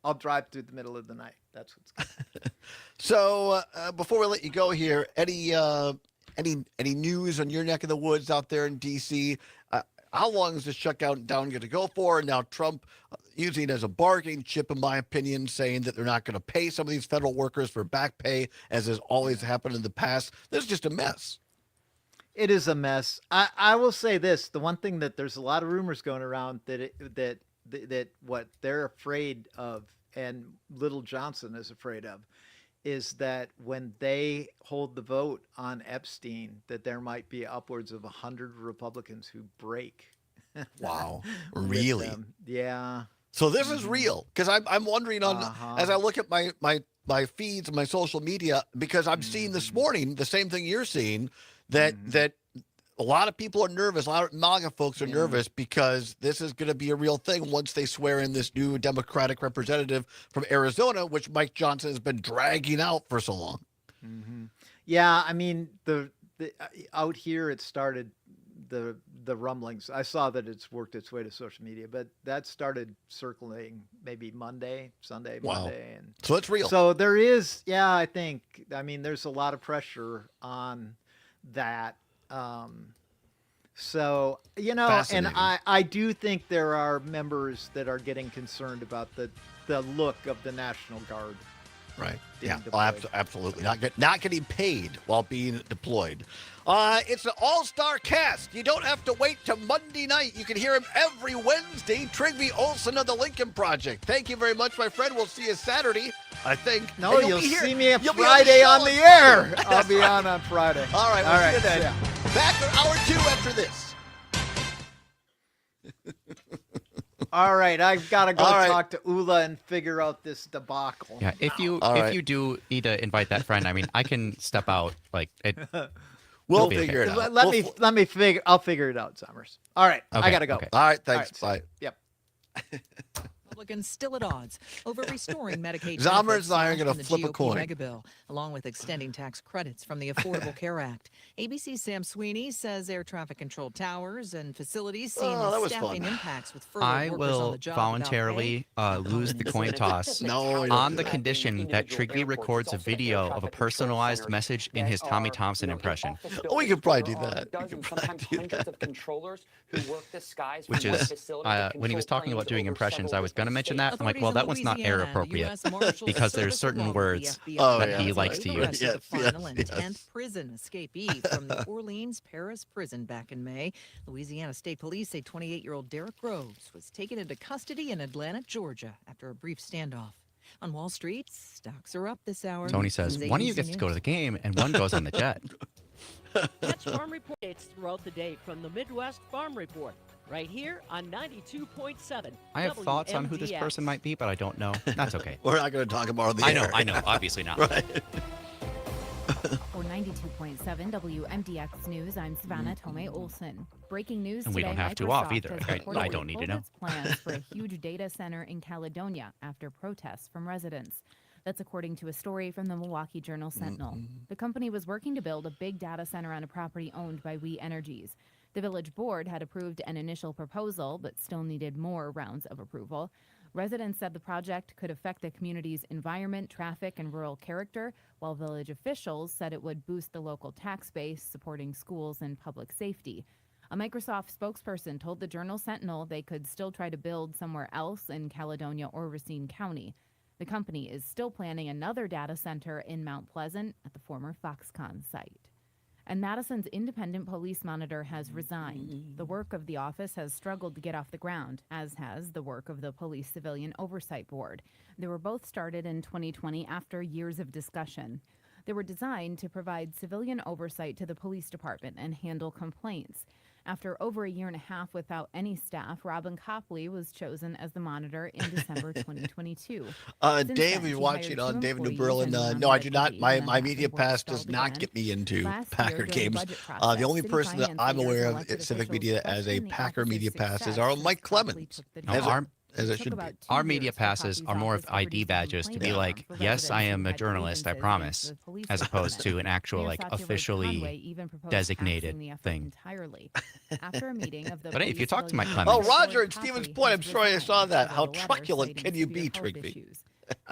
I'll drive through the middle of the night. That's what's going to happen. So before we let you go here, any news on your neck of the woods out there in D.C.? How long is this shutdown going to go for? And now Trump using it as a bargaining chip, in my opinion, saying that they're not going to pay some of these federal workers for back pay, as has always happened in the past. This is just a mess. It is a mess. I will say this: the one thing that there's a lot of rumors going around that what they're afraid of, and Little Johnson is afraid of, is that when they hold the vote on Epstein, that there might be upwards of 100 Republicans who break. Wow, with really? them. Yeah. So this is real, because I'm wondering as I look at my feeds and my social media, because I'm seeing this morning the same thing you're seeing, that a lot of people are nervous. A lot of MAGA folks are nervous because this is going to be a real thing once they swear in this new Democratic representative from Arizona, which Mike Johnson has been dragging out for so long. Mm-hmm. Yeah, I mean the out here it started the rumblings. I saw that it's worked its way to social media, but that started circling maybe Sunday, Wow. Monday, and So it's real. So there is, I think. I mean, there's a lot of pressure on that. So, and I do think there are members that are getting concerned about the look of the National Guard. Right. being Yeah. deployed. Absolutely. Not getting paid while being deployed. It's an all-star cast. You don't have to wait till Monday night. You can hear him every Wednesday. Trigby Olsen of the Lincoln Project. Thank you very much, my friend. We'll see you Saturday, I think. No, And you'll be here. see me You'll be Friday show on the us. air. I'll That's be right. on Friday. All right. We'll All see right, you then. yeah. Back in hour 2 after this. All right, I've got to go All right. talk to Ula and figure out this debacle. Yeah, if you All right. if you do need to invite that friend, I mean, I can step out. Like it. We'll it'll be figure okay. it out. Let me figure. I'll figure it out, Summers. All right, I Okay, gotta go. okay. All right. Thanks. All right, Bye. Yep. Republicans still at odds over restoring Medicaid Zommers benefits and I are slashed gonna in the flip a GOP coin. mega bill, along with extending tax credits from the Affordable Care Act. ABC's Sam Sweeney says air traffic control towers and facilities seeing Oh, that the was staffing fun. impacts with furloughed I workers on will the job without voluntarily pay. lose the coin toss No, you don't on do the that. condition that Trigley records a video of a personalized message in his Tommy Thompson impression, Oh, we could probably do that. We could Dozens, probably sometimes do hundreds that. of controllers who work the skies which from one is facility to when he was control talking about planes doing over impressions, I several was going to mention that. I'm like, Authorities well, in that one's not Louisiana error and the appropriate U.S. Marshals because there's Service, certain along with words the FBI, Oh, that yeah. he likes to use. arrested the Yes, final and yes. 10th prison escapee from the Orleans Paris prison back in May. Louisiana State Police say 28-year-old Derek Groves was taken into custody in Atlanta, Georgia, after a brief standoff. On Wall Street, stocks are up this hour. Tony says, This is one of you ABC gets to go to News. the game and one goes on the jet. Catch farm reports throughout the day from the Midwest Farm Report, right here on 92.7. I have thoughts on who this WMDX. person might be, but I don't know. That's okay. We're not going to talk about the I know, air. I know, obviously not. Right. For 92.7 WMDX News, I'm Savannah Tomei Olson. Breaking news And we today, don't have to off Microsoft either. has I reportedly don't need to pulled know. its plans for a huge data center in Caledonia after protests from residents. That's according to a story from the Milwaukee Journal-Sentinel. The company was working to build a big data center on a property owned by We Energies. The village board had approved an initial proposal, but still needed more rounds of approval. Residents said the project could affect the community's environment, traffic, and rural character, while village officials said it would boost the local tax base, supporting schools and public safety. A Microsoft spokesperson told the Journal-Sentinel they could still try to build somewhere else in Caledonia or Racine County. The company is still planning another data center in Mount Pleasant at the former Foxconn site. And Madison's independent police monitor has resigned. The work of the office has struggled to get off the ground, as has the work of the Police Civilian Oversight Board. They were both started in 2020 after years of discussion. They were designed to provide civilian oversight to the police department and handle complaints. After over a year and a half without any staff, Robin Copley was chosen as the monitor in December 2022. Since Dave, then, you're she watching hired on two David New employees Berlin. and No, I do one not. deputy, My and then that media work pass stalled does not again. get me into Last year, Packer during the games. budget The process, only city person that finance I'm leaders aware and of elected at Civic officials Media as a questioned the Packer office's media passes success are since Mike Copley Clemens. took the No, job. As it Took should about be. 2 Our years media for passes Copley's are more of office to ID produce a badges to be complaint like, form for yes, I residents am who a had journalist, I grievances promise, against the police as opposed department. to an actual, Mayor like, Satya Ray officially Conway even proposed designated axing the effort thing. entirely. After a meeting of the But hey, if you police talk to Mike civilian Clemens- Oh, oversight Roger, board, at Stevens Copley Point, I'm has sorry I saw resigned that. and How wrote a letter truculent citing can you severe be, health Trigby? issues.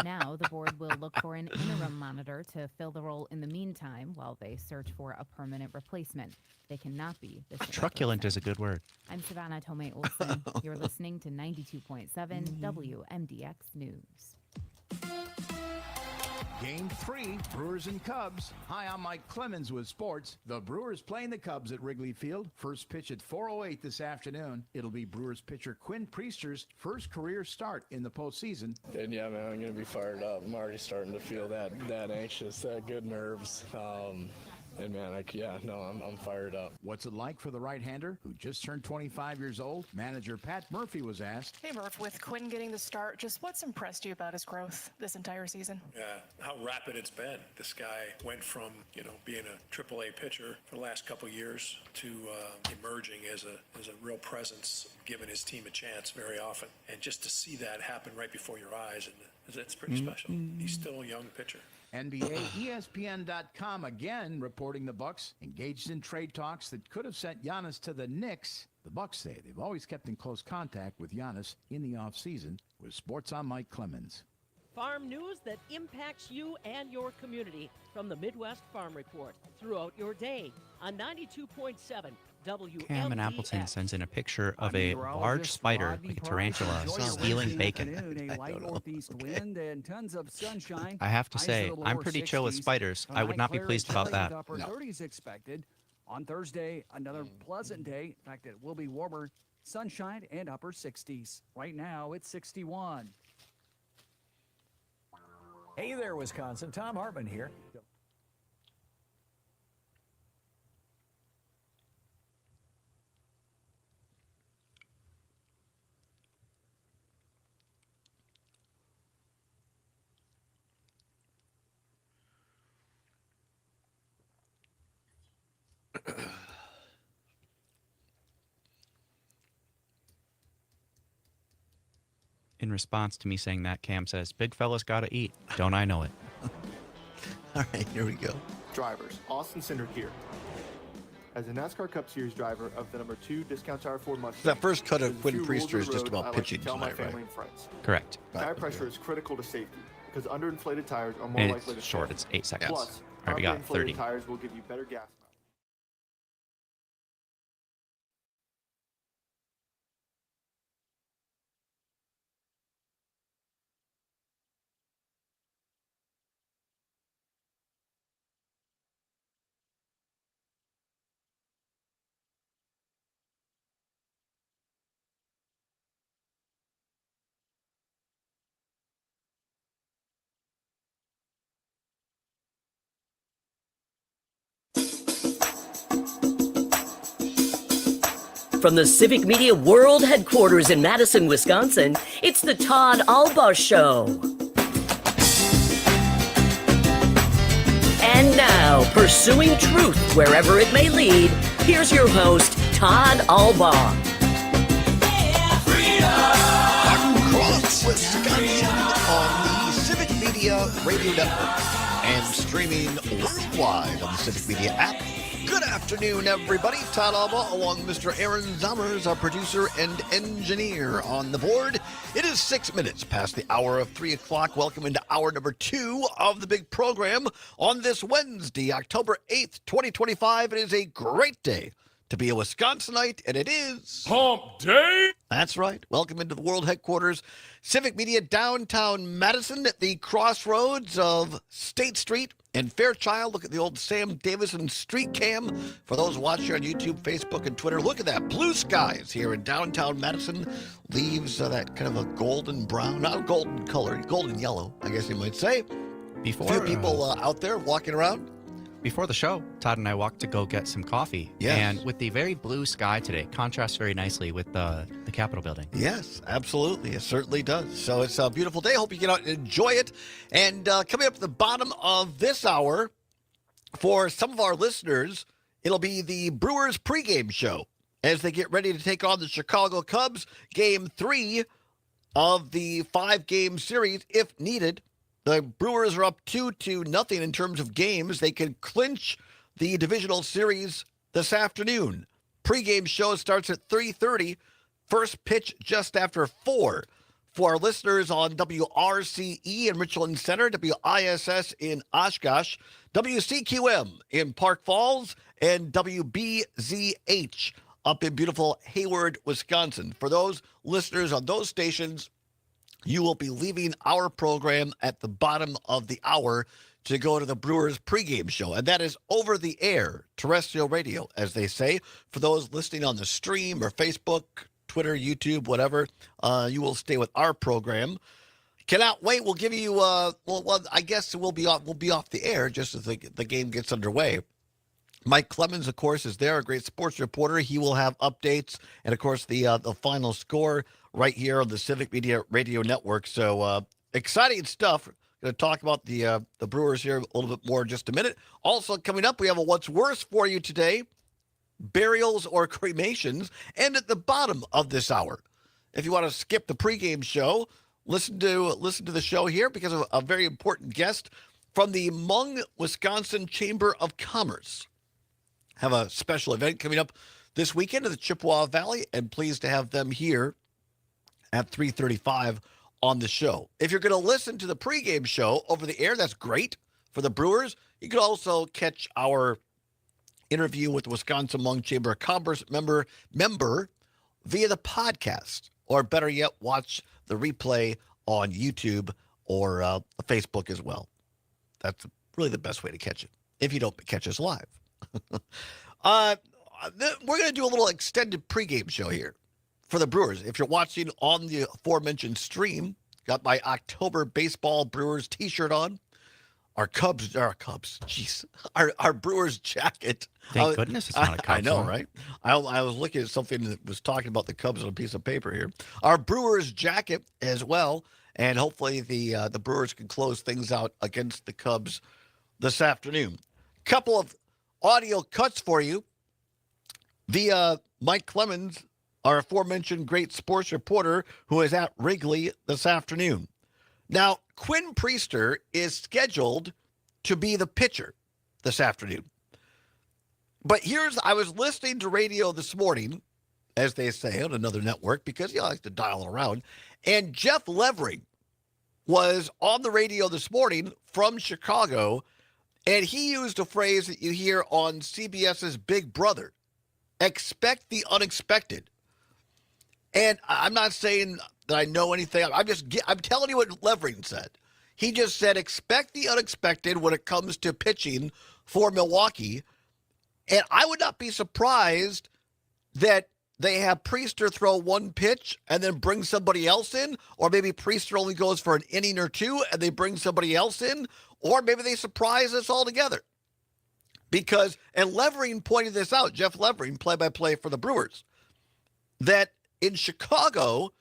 Now the board will look for an interim monitor to fill the role in the meantime while they search for a permanent replacement. They cannot be the same Truculent person. is a good word. I'm Savannah Tomei Olson. You're listening to 92.7 WMDX News. Game 3, Brewers and Cubs. Hi, I'm Mike Clemens with sports. The Brewers playing the Cubs at Wrigley Field. First pitch at 4:08 this afternoon. It'll be Brewers pitcher Quinn Priester's first career start in the postseason. And yeah, man, I'm going to be fired up. I'm already starting to feel that anxious, that good nerves. And man, I'm fired up. What's it like for the right-hander who just turned 25 years old? Manager Pat Murphy was asked. Hey Murph, with Quinn getting the start, just what's impressed you about his growth this entire season? How rapid it's been. This guy went from, being a AAA pitcher for the last couple of years to emerging as a real presence, giving his team a chance very often. And just to see that happen right before your eyes, and it's pretty special. He's still a young pitcher. NBA ESPN.com again reporting the Bucks engaged in trade talks that could have sent Giannis to the Knicks. The Bucks say they've always kept in close contact with Giannis in the offseason. With Sports on Mike Clemens. Farm news that impacts you and your community from the Midwest Farm Report throughout your day on 92.7 WMDX. Cam in Appleton sends in a picture of a large spider, like a tarantula, stealing bacon. A light northeast wind and tons of sunshine. I have to Highs say, in the I'm lower pretty chill with 60s. spiders. I would Tonight, not be clear pleased and about chilly that. with upper 30s expected. On Thursday, another pleasant day. In fact, it will be warmer. Sunshine and upper 60s. Right now, it's 61. Hey there, Wisconsin. Tom Hartman here. In response to me saying that, Cam says, "Big fella's got to eat. Don't I know it?" All right, here we go. Drivers, Austin Cindric here. As a NASCAR Cup Series driver of the number 2 Discount Tire Ford Mustang, That first cut of there's a Quinn few rules Priester of is the just road about I like pitching to tell my tonight, right? family and friends. Correct. Tire pressure is critical to safety because underinflated tires are more And likely to it's short. fail. It's 8 seconds. Plus, All right, we got properly 30. inflated tires will give you better gas mileage. From the Civic Media World Headquarters in Madison, Wisconsin, it's the Todd Allbaugh Show. And now, pursuing truth wherever it may lead, here's your host, Todd Allbaugh. Across Wisconsin on the Civic Media Radio Network and streaming worldwide on the Civic Media app. Good afternoon, everybody. Todd Allbaugh, along with Mr. Aaron Zommers, our producer and engineer on the board. It is 6 minutes past the hour of 3 o'clock. Welcome into hour number 2 of the big program on this Wednesday, October 8th, 2025. It is a great day to be a Wisconsinite, and it is Hump Day. That's right. Welcome into the world headquarters, Civic Media, downtown Madison at the crossroads of State Street and Fairchild. Look at the old Sam Davison street cam. For those watching on YouTube, Facebook, and Twitter, look at that. Blue skies here in downtown Madison. Leaves that kind of a golden brown, not a golden color, golden yellow, I guess you might say. Before, a few people out there walking around. Before the show, Todd and I walked to go get some coffee. Yes. And with the very blue sky today, contrasts very nicely with the Capitol building. Yes, absolutely. It certainly does. So it's a beautiful day. Hope you get out and enjoy it. And coming up at the bottom of this hour, for some of our listeners, it'll be the Brewers pregame show as they get ready to take on the Chicago Cubs. Game 3 of the 5-game series, if needed. The Brewers are up 2-0 in terms of games. They can clinch the divisional series this afternoon. Pre-game show starts at 3:30. First pitch just after 4. For our listeners on WRCE in Richland Center, WISS in Oshkosh, WCQM in Park Falls, and WBZH up in beautiful Hayward, Wisconsin. For those listeners on those stations, you will be leaving our program at the bottom of the hour to go to the Brewers pregame show. And that is over the air, terrestrial radio, as they say. For those listening on the stream or Facebook, Twitter, YouTube, whatever, you will stay with our program. Cannot wait. We'll give you, I guess we'll be off the air just as the game gets underway. Mike Clemens, of course, is there, a great sports reporter. He will have updates and, of course, the final score right here on the Civic Media Radio Network. So exciting stuff. Going to talk about the Brewers here a little bit more in just a minute. Also coming up, we have a What's Worse for you today, burials or cremations. And at the bottom of this hour, if you want to skip the pregame show, listen to the show here because of a very important guest from the Hmong, Wisconsin Chamber of Commerce. Have a special event coming up this weekend in the Chippewa Valley, and pleased to have them here at 3:35 on the show. If you're going to listen to the pregame show over the air, that's great for the Brewers. You can also catch our interview with the Wisconsin Hmong Chamber of Commerce member via the podcast, or better yet, watch the replay on YouTube or Facebook as well. That's really the best way to catch it, if you don't catch us live. We're going to do a little extended pregame show here for the Brewers. If you're watching on the aforementioned stream, got my October Baseball Brewers t-shirt on, our Brewers jacket. Thank goodness it's not a Cubs I know, one. right? I was looking at something that was talking about the Cubs on a piece of paper here. Our Brewers jacket as well, and hopefully the Brewers can close things out against the Cubs this afternoon. Couple of audio cuts for you via Mike Clemens our aforementioned great sports reporter who is at Wrigley this afternoon. Now, Quinn Priester is scheduled to be the pitcher this afternoon. But I was listening to radio this morning, as they say, on another network, because I like to dial around, and Jeff Levering was on the radio this morning from Chicago, and he used a phrase that you hear on CBS's Big Brother, expect the unexpected. And I'm not saying that I know anything. I'm telling you what Levering said. He just said, expect the unexpected when it comes to pitching for Milwaukee. And I would not be surprised that they have Priester throw one pitch and then bring somebody else in, or maybe Priester only goes for an inning or two and they bring somebody else in, or maybe they surprise us altogether. And Levering pointed this out, Jeff Levering, play-by-play for the Brewers, that in Chicago,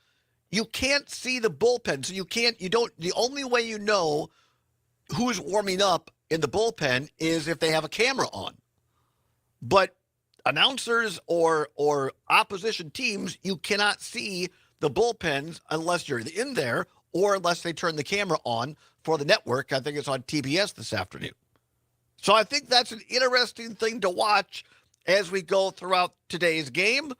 you can't see the bullpen. So the only way you know who's warming up in the bullpen is if they have a camera on. But announcers or opposition teams, you cannot see the bullpens unless you're in there or unless they turn the camera on for the network. I think it's on TBS this afternoon. So I think that's an interesting thing to watch as we go throughout today's game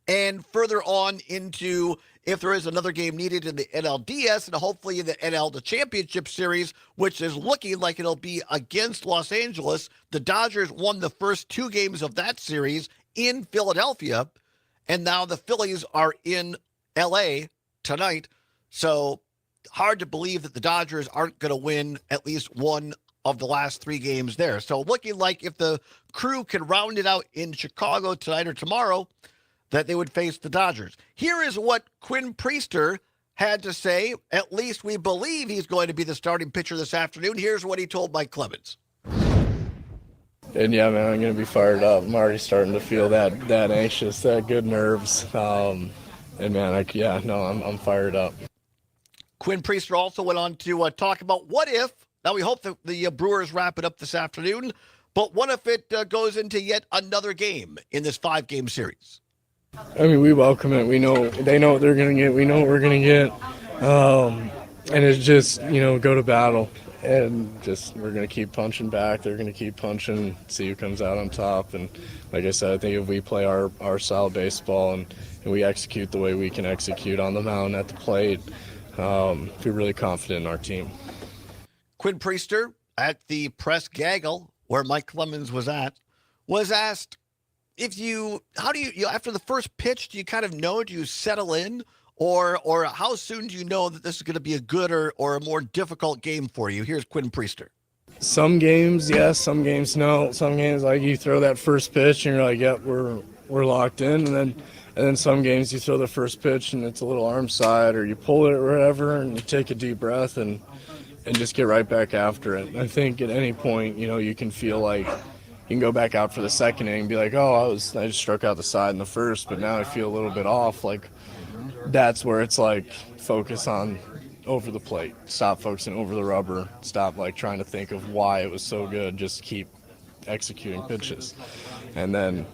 and further on into if there is another game needed in the NLDS and hopefully in the NL Championship Series, which is looking like it'll be against Los Angeles. The Dodgers won the first two games of that series in Philadelphia, and now the Phillies are in L.A. tonight. So hard to believe that the Dodgers aren't going to win at least one of the last three games there. So looking like if the Crew can round it out in Chicago tonight or tomorrow, that they would face the Dodgers. Here is what Quinn Priester had to say. At least we believe he's going to be the starting pitcher this afternoon. Here's what he told Mike Clemens. And yeah, man, I'm going to be fired up. I'm already starting to feel that anxious, that good nerves. And man, I'm fired up. Quinn Priester also went on to talk about what if, now we hope that the Brewers wrap it up this afternoon, but what if it goes into yet another game in this 5-game series? I mean, we welcome it. We know they know what they're going to get. We know what we're going to get. And it's just, go to battle. And just we're going to keep punching back. They're going to keep punching, see who comes out on top. And like I said, I think if we play our style of baseball and we execute the way we can execute on the mound at the plate, feel really confident in our team. Quinn Priester at the press gaggle where Mike Clemens was at was asked, how do you after the first pitch, do you kind of know, do you settle in, or how soon do you know that this is going to be a good or a more difficult game for you? Here's Quinn Priester. Some games, yes. Some games, no. Some games, like you throw that first pitch and you're like, yep, we're locked in. And then some games you throw the first pitch and it's a little arm side, or you pull it or whatever, and you take a deep breath and just get right back after it. I think at any point, you can feel like you can go back out for the second inning and be like, I just struck out the side in the first, but now I feel a little bit off. Like, that's where it's like, focus on over the plate. Stop focusing over the rubber. Stop trying to think of why it was so good. Just keep executing pitches. And then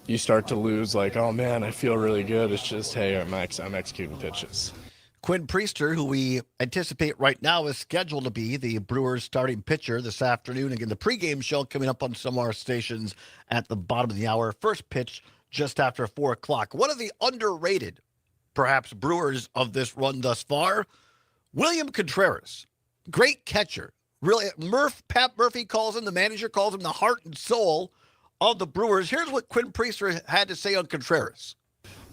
you start to lose oh man, I feel really good. It's just, hey, I'm executing pitches. Quinn Priester, who we anticipate right now is scheduled to be the Brewers starting pitcher this afternoon. Again, the pregame show coming up on some of our stations at the bottom of the hour. First pitch just after 4 o'clock. One of the underrated, perhaps, Brewers of this run thus far, William Contreras. Great catcher. Really, Pat Murphy calls him, the manager calls him the heart and soul of the Brewers. Here's what Quinn Priester had to say on Contreras.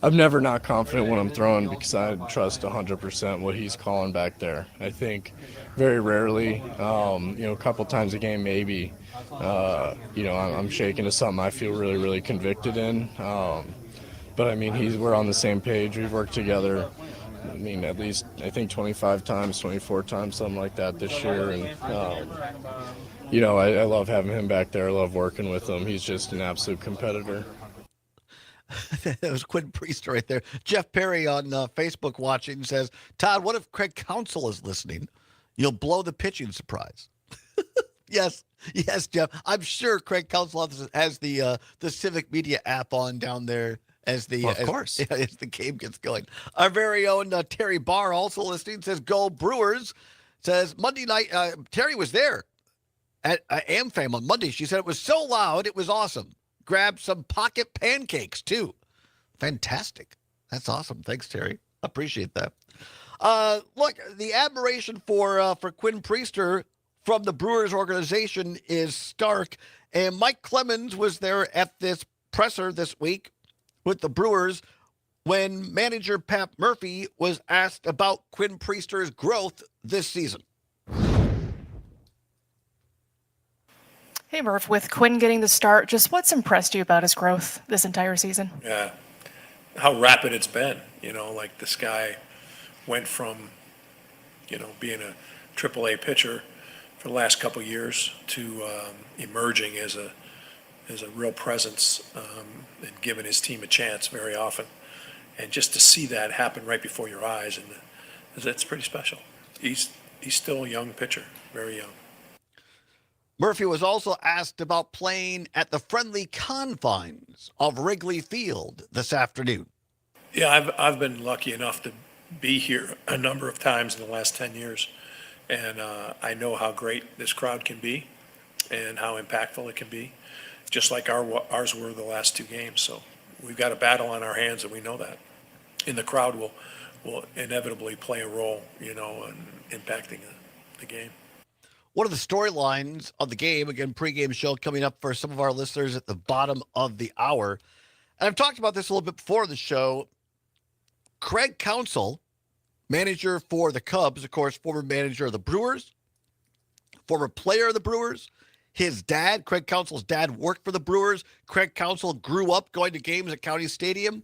I'm never not confident when I'm throwing because I trust 100% what he's calling back there. I think very rarely, a couple times a game maybe, I'm shaking to something I feel really, really convicted in. But, I mean, we're on the same page. We've worked together, at least, I think 25 times, 24 times, something like that this year. And, I love having him back there. I love working with him. He's just an absolute competitor. That was Quinn Priester right there. Jeff Perry on Facebook watching says, Todd, what if Craig Counsell is listening? You'll blow the pitching surprise. Yes, Jeff. I'm sure Craig Counsell has the Civic Media app on down there as the Well, of course. as the game gets going. Our very own Terry Barr, also listening, says, "Go Brewers." Says Monday night. Terry was there at AmFam on Monday. She said it was so loud, it was awesome. Grabbed some pocket pancakes too. Fantastic. That's awesome. Thanks, Terry. Appreciate that. Look, the admiration for Quinn Priester from the Brewers organization is stark. And Mike Clemens was there at this presser this week with the Brewers when manager Pat Murphy was asked about Quinn Priester's growth this season. Hey, Murph, with Quinn getting the start, just what's impressed you about his growth this entire season? Yeah, how rapid it's been. Like this guy went from, being a AAA pitcher for the last couple of years to emerging as a real presence and giving his team a chance very often. And just to see that happen right before your eyes, and that's pretty special. He's still a young pitcher, very young. Murphy was also asked about playing at the friendly confines of Wrigley Field this afternoon. Yeah, I've been lucky enough to be here a number of times in the last 10 years, and I know how great this crowd can be and how impactful it can be, just like ours were the last 2 games. So we've got a battle on our hands, and we know that. And the crowd will inevitably play a role, in impacting the game. One of the storylines of the game, again, pregame show coming up for some of our listeners at the bottom of the hour. And I've talked about this a little bit before the show. Craig Counsell, manager for the Cubs, of course, former manager of the Brewers, former player of the Brewers. His dad, Craig Counsell's dad, worked for the Brewers. Craig Counsell grew up going to games at County Stadium.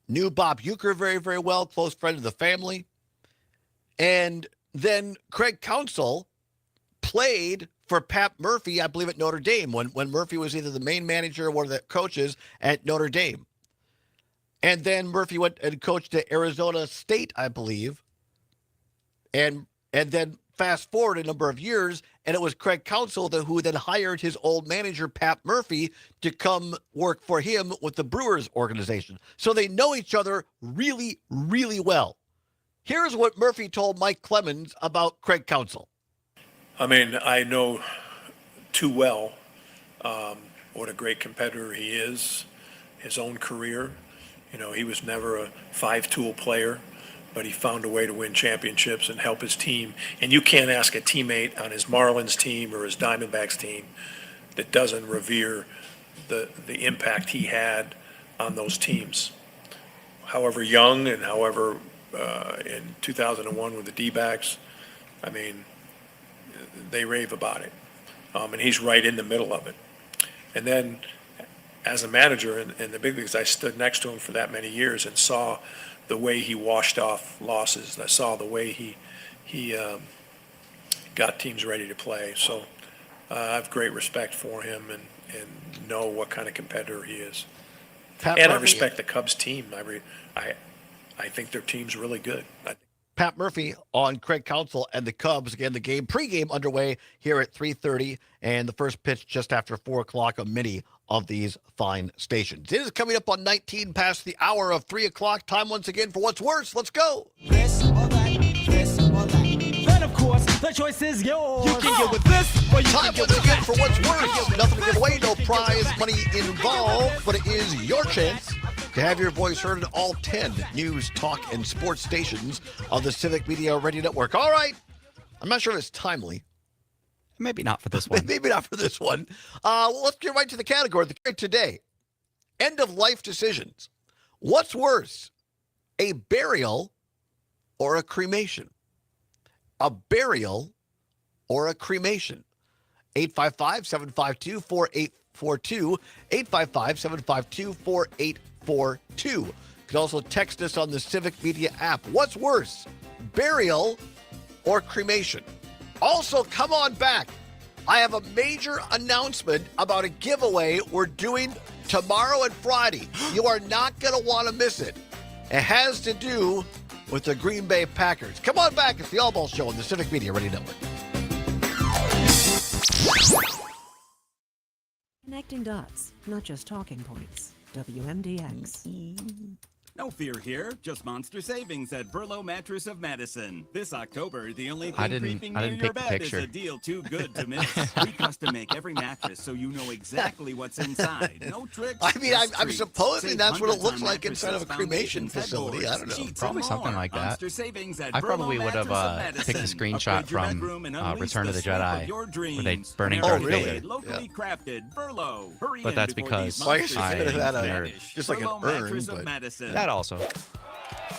Knew Bob Uecker very, very well, close friend of the family. And then Craig Counsell played for Pat Murphy, I believe, at Notre Dame, when Murphy was either the main manager or one of the coaches at Notre Dame. And then Murphy went and coached at Arizona State, I believe. And then fast forward a number of years, and it was Craig Counsell who then hired his old manager, Pat Murphy, to come work for him with the Brewers organization. So they know each other really, really well. Here's what Murphy told Mike Clemens about Craig Counsell. I mean, I know too well what a great competitor he is, his own career. He was never a 5-tool player, but he found a way to win championships and help his team. And you can't ask a teammate on his Marlins team or his Diamondbacks team that doesn't revere the impact he had on those teams. However young and however in 2001 with the D-backs, I mean, they rave about it. And he's right in the middle of it. And then as a manager in the big leagues, I stood next to him for that many years and saw the way he washed off losses. I saw the way he got teams ready to play. So I have great respect for him and know what kind of competitor he is. I respect the Cubs team. I think their team's really good. Pat Murphy on Craig Counsell and the Cubs. Again, the pregame underway here at 3:30, and the first pitch just after 4 o'clock on many of these fine stations. It is coming up on 19 past the hour of 3 o'clock. Time once again for What's Worse. Let's go. This or that, this or that. Then, of course, the choice is yours. You can get with this, or you Time once again for What's Worse. Nothing to give away, no prize money involved, but it is your chance to have your voice heard in all 10 news, talk, and sports stations of the Civic Media Radio Network. All right. I'm not sure if it's timely. Maybe not for this one. Maybe not for this one. Well, let's get right to the category. The category today, end-of-life decisions. What's worse, a burial or a cremation? A burial or a cremation? 855-752-4842. 855-752-4842. You can also text us on the Civic Media app. What's worse, burial or cremation? Also, come on back. I have a major announcement about a giveaway we're doing tomorrow and Friday. You are not going to want to miss it. It has to do with the Green Bay Packers. Come on back. It's the Allbaugh Show on the Civic Media Radio Network. Connecting dots, not just talking points. WMDX. No fear here, just monster savings at Burlow Mattress of Madison. This October, the only I thing didn't creeping near your pick the bed is picture. a deal too good to miss. We custom make every mattress so you know exactly what's inside. No tricks. I mean, just I'm treats. supposing Save that's what it hundreds looks on like inside of a mattresses, cremation foundations, facility. I headboards, don't know. sheets, Probably and something more. like that. Monster savings at I probably Burlow would have Mattress of picked a Madison. screenshot Upgrade your from bedroom and unleash Return of the sleep of Jedi, your where they dreams. burning Oh, Darth really? Vader. Locally crafted Burlow. Hurry But in that's before because these Why monsters should have had a vanish. just like an Burlow urn? Mattress of But Madison. That also.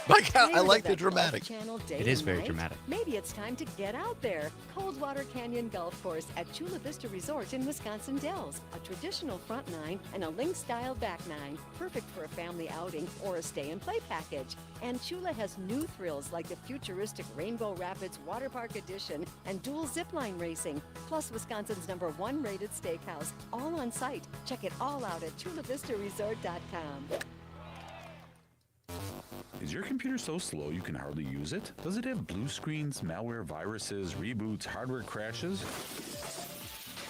I like the dramatic. It is very dramatic. Maybe it's time to get out there. Coldwater Canyon Golf Course at Chula Vista Resort in Wisconsin Dells. A traditional front nine and a link-style back nine. Perfect for a family outing or a stay-and-play package. And Chula has new thrills like the futuristic Rainbow Rapids Water Park Edition and dual zipline racing. Plus Wisconsin's #1 rated steakhouse. All on site. Check it all out at chulavistaresort.com. Is your computer so slow you can hardly use it? Does it have blue screens, malware, viruses, reboots, hardware crashes?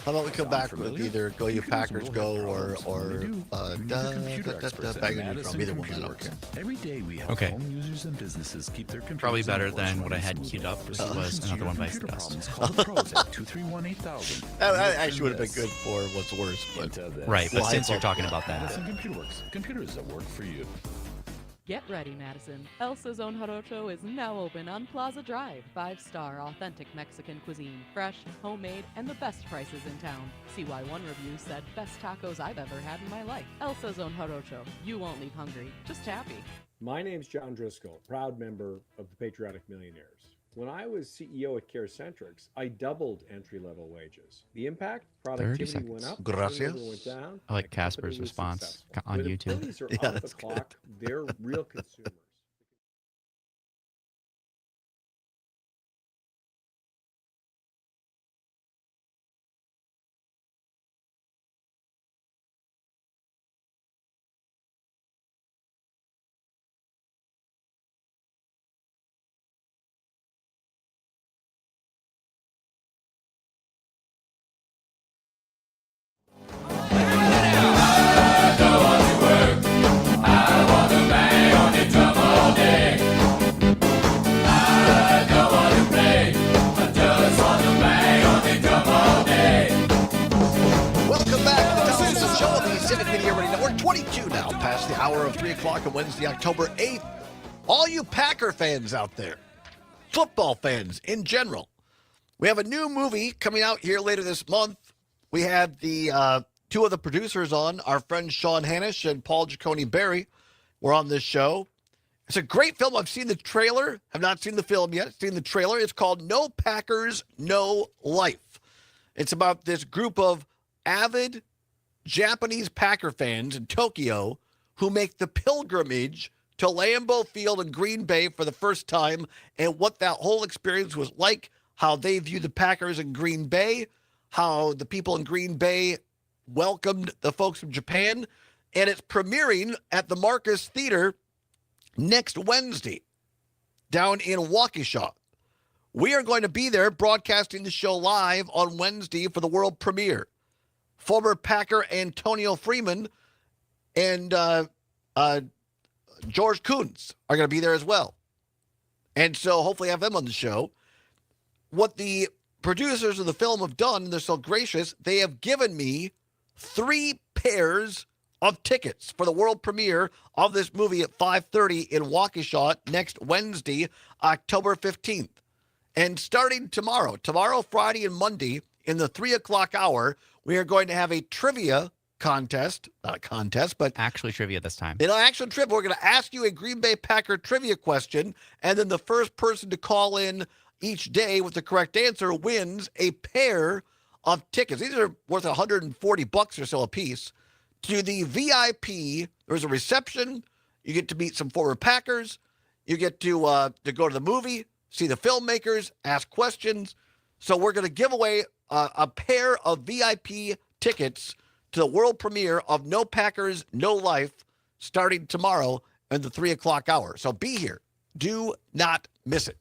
How about we come Sound back familiar? with either Go You Packers Go or Computer experts at Bang on Madison either one. I Computer don't Works. care. Every day we help Okay. home users and businesses keep their computers Probably better and than works what I running had smoothly. queued up, For which solutions was to another your one by computer Dust. problems, call the pros at 231-8000. That actually would have been good for what's worse, but Right, but live since you're up- talking about that. Madison Computer Works. Computers that work for you. Get ready, Madison. El Sazon Jarocho is now open on Plaza Drive. 5-star authentic Mexican cuisine. Fresh, homemade, and the best prices in town. CY1 review said, best tacos I've ever had in my life. El Sazon Jarocho. You won't leave hungry, just happy. My name's John Driscoll, proud member of the Patriotic Millionaires. When I was CEO at CareCentrix, I doubled entry-level wages. The impact? 30 Productivity went seconds. up, Gracias. turnover went down. I like the company Casper's was response successful. on When YouTube. employees are Yeah, off the that's good. clock, they're real consumers. Welcome back to the Tom Wilson Show on the Civic Media Radio Network. 22 now, past the hour of 3 o'clock on Wednesday, October 8th. All you Packer fans out there, football fans in general, we have a new movie coming out here later this month. We had the two of the producers on, our friends Sean Hannish and Paul Giacone Berry were on this show. It's a great film. I've seen the trailer. I've not seen the film yet. Seen the trailer. It's called No Packers, No Life. It's about this group of avid Japanese Packer fans in Tokyo who make the pilgrimage to Lambeau Field in Green Bay for the first time and what that whole experience was like, how they view the Packers in Green Bay, how the people in Green Bay welcomed the folks from Japan, and it's premiering at the Marcus Theater next Wednesday down in Waukesha. We are going to be there broadcasting the show live on Wednesday for the world premiere. Former Packer Antonio Freeman and George Kuntz are going to be there as well. And so hopefully have them on the show. What the producers of the film have done, and they're so gracious, they have given me 3 pairs of tickets for the world premiere of this movie at 5:30 in Waukesha next Wednesday, October 15th. And starting tomorrow, Friday, and Monday in the 3 o'clock hour, we are going to have a trivia contest. Not a contest, but actually trivia this time. In actual trivia, we're going to ask you a Green Bay Packer trivia question, and then the first person to call in each day with the correct answer wins a pair of tickets. These are worth $140 or so a piece to the VIP. There's a reception. You get to meet some former Packers. You get to go to the movie, see the filmmakers, ask questions. So we're going to give away a pair of VIP tickets to the world premiere of No Packers, No Life starting tomorrow in the 3 o'clock hour. So be here. Do not miss it.